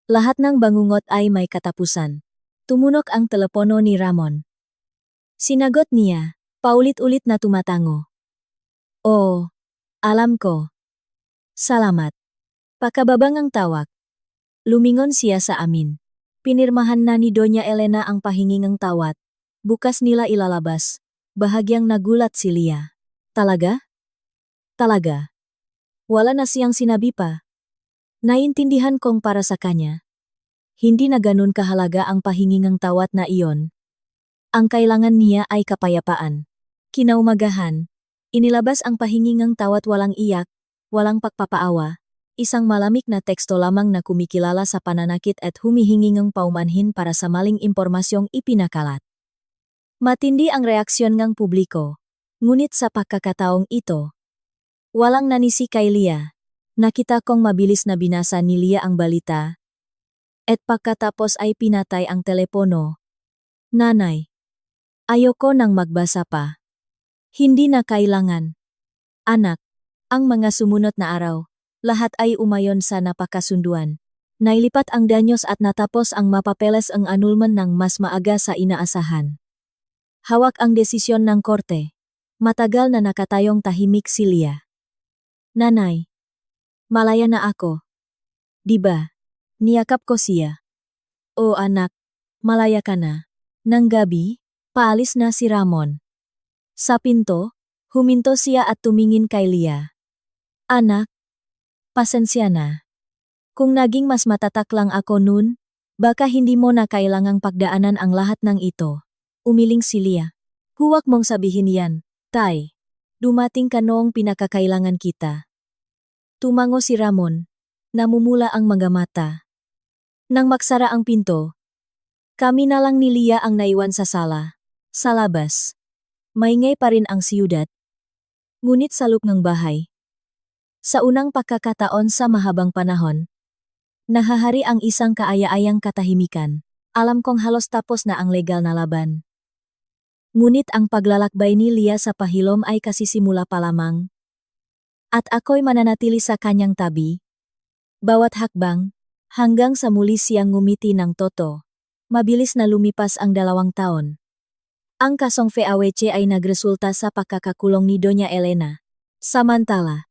Lahat ng bangungot ay may katapusan. Tumunok ang telepono ni Ramon. Sinagot niya, paulit-ulit na tumatango. "Oh, alam ko. Salamat." Pakababang ang tawag. Lumingon siya sa amin. Pinirmahan na ni Doña Elena ang pahingingang tawad. Bukas nila ilalabas. Bahagyang nagulat si Lia. Talaga? Talaga. Wala na siyang sinabi pa. Naintindihan kong para sa kanya, hindi na ganun kahalaga ang pahingingang tawad na iyon. Ang kailangan niya ay kapayapaan. Kinaumagahan, inilabas ang pahingingang tawad walang iyak, walang pagpapaawa, isang malamig na teksto lamang na kumikilala sa pananakit at humihingingang paumanhin para sa maling impormasyong ipinakalat. Matindi ang reaksyon ng publiko, ngunit sa pagkakataong ito, walang nanisi kay Lia. Nakita kong mabilis na binasa ni Lia ang balita. At pagkatapos ay pinatay ang telepono. Nanay, ayoko nang magbasa pa. Hindi na kailangan. Anak, ang mga sumunod na araw, lahat ay umayon sa napakasunduan. Nailipat ang danyos at natapos ang mapapeles ang annulment ng mas maaga sa inaasahan. Hawak ang desisyon ng korte. Matagal na nakatayong tahimik si Lia. Nanay, malaya na ako. Diba? Niyakap ko siya. O anak, malaya ka na. Nang gabi, paalis na si Ramon. Sa pinto, huminto siya at tumingin kay Lia. Anak, pasensya na. Kung naging mas matatak lang ako nun, baka hindi mo na kailangang pagdaanan ang lahat ng ito. Umiling si Lia. Huwag mong sabihin yan, Tay. Dumating ka noong pinakakailangan kita. Tumango si Ramon. Namumula ang mga mata. Nang maksara ang pinto, kami na lang ni Lia ang naiwan sa sala. Sa labas, maingay pa rin ang siyudad. Ngunit sa loob ng bahay, sa unang pagkakataon sa mahabang panahon, nahahari ang isang kaaya-ayang katahimikan. Alam kong halos tapos na ang legal na laban. Ngunit ang paglalakbay ni Lia sa pahilom ay kasisimula pa lamang. At ako'y mananatili sa kanyang tabi. Bawat hakbang, hanggang sa muli siyang ngumiti ng toto. Mabilis na lumipas ang 2 taon. Ang kasong FAWC ay nagresulta sa pagkakakulong ni Doña Elena. Samantala,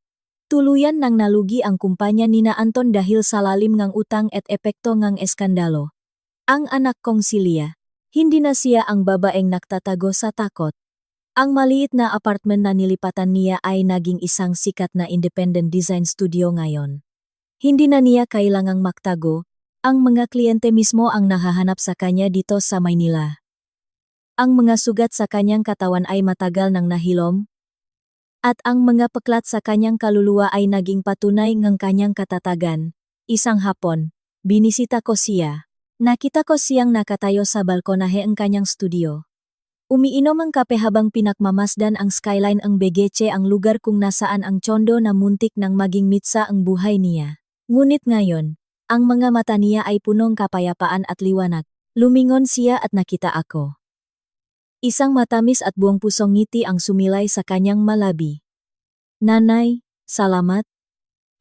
tuluyan nang nalugi ang kumpanya nina Anton dahil sa lalim ngang utang at epekto ngang eskandalo. Ang anak kong si Lia, hindi na siya ang babaeng nagtatago sa takot. Ang maliit na apartment na nilipatan niya ay naging isang sikat na independent design studio ngayon. Hindi na niya kailangang magtago, ang mga kliyente mismo ang nahahanap sa kanya dito sa Maynila. Ang mga sugat sa kanyang katawan ay matagal nang nahilom, at ang mga peklat sa kanyang kaluluwa ay naging patunay ng kanyang katatagan. Isang hapon, binisita ko siya. Nakita ko siyang nakatayo sa balkonahe ng kanyang studio. Umiinom ang kape habang pinakmamasdan ang skyline ang Begeche, ang lugar kung nasaan ang tsondo na muntik nang maging mitsa ang buhay niya. Ngunit ngayon, ang mga mata niya ay punong kapayapaan at liwanag. Lumingon siya at nakita ako. Isang matamis at buong pusong ngiti ang sumilay sa kanyang malabi. "Nanay, salamat,"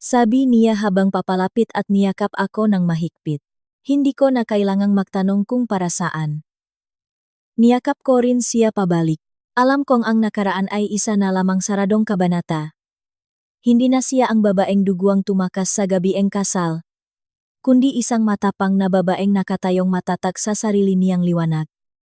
sabi niya habang papalapit at niyakap ako ng mahigpit. Hindi ko na kailangang magtanong kung para saan. Niyakap ko rin siya pabalik. Alam kong ang nakaraan ay isa na lamang saradong kabanata. Hindi na siya ang babaeng duguang tumakas sa gabieng kasal, kundi isang matapang na babaeng nakatayong matatag sa sarili niyang liwanag.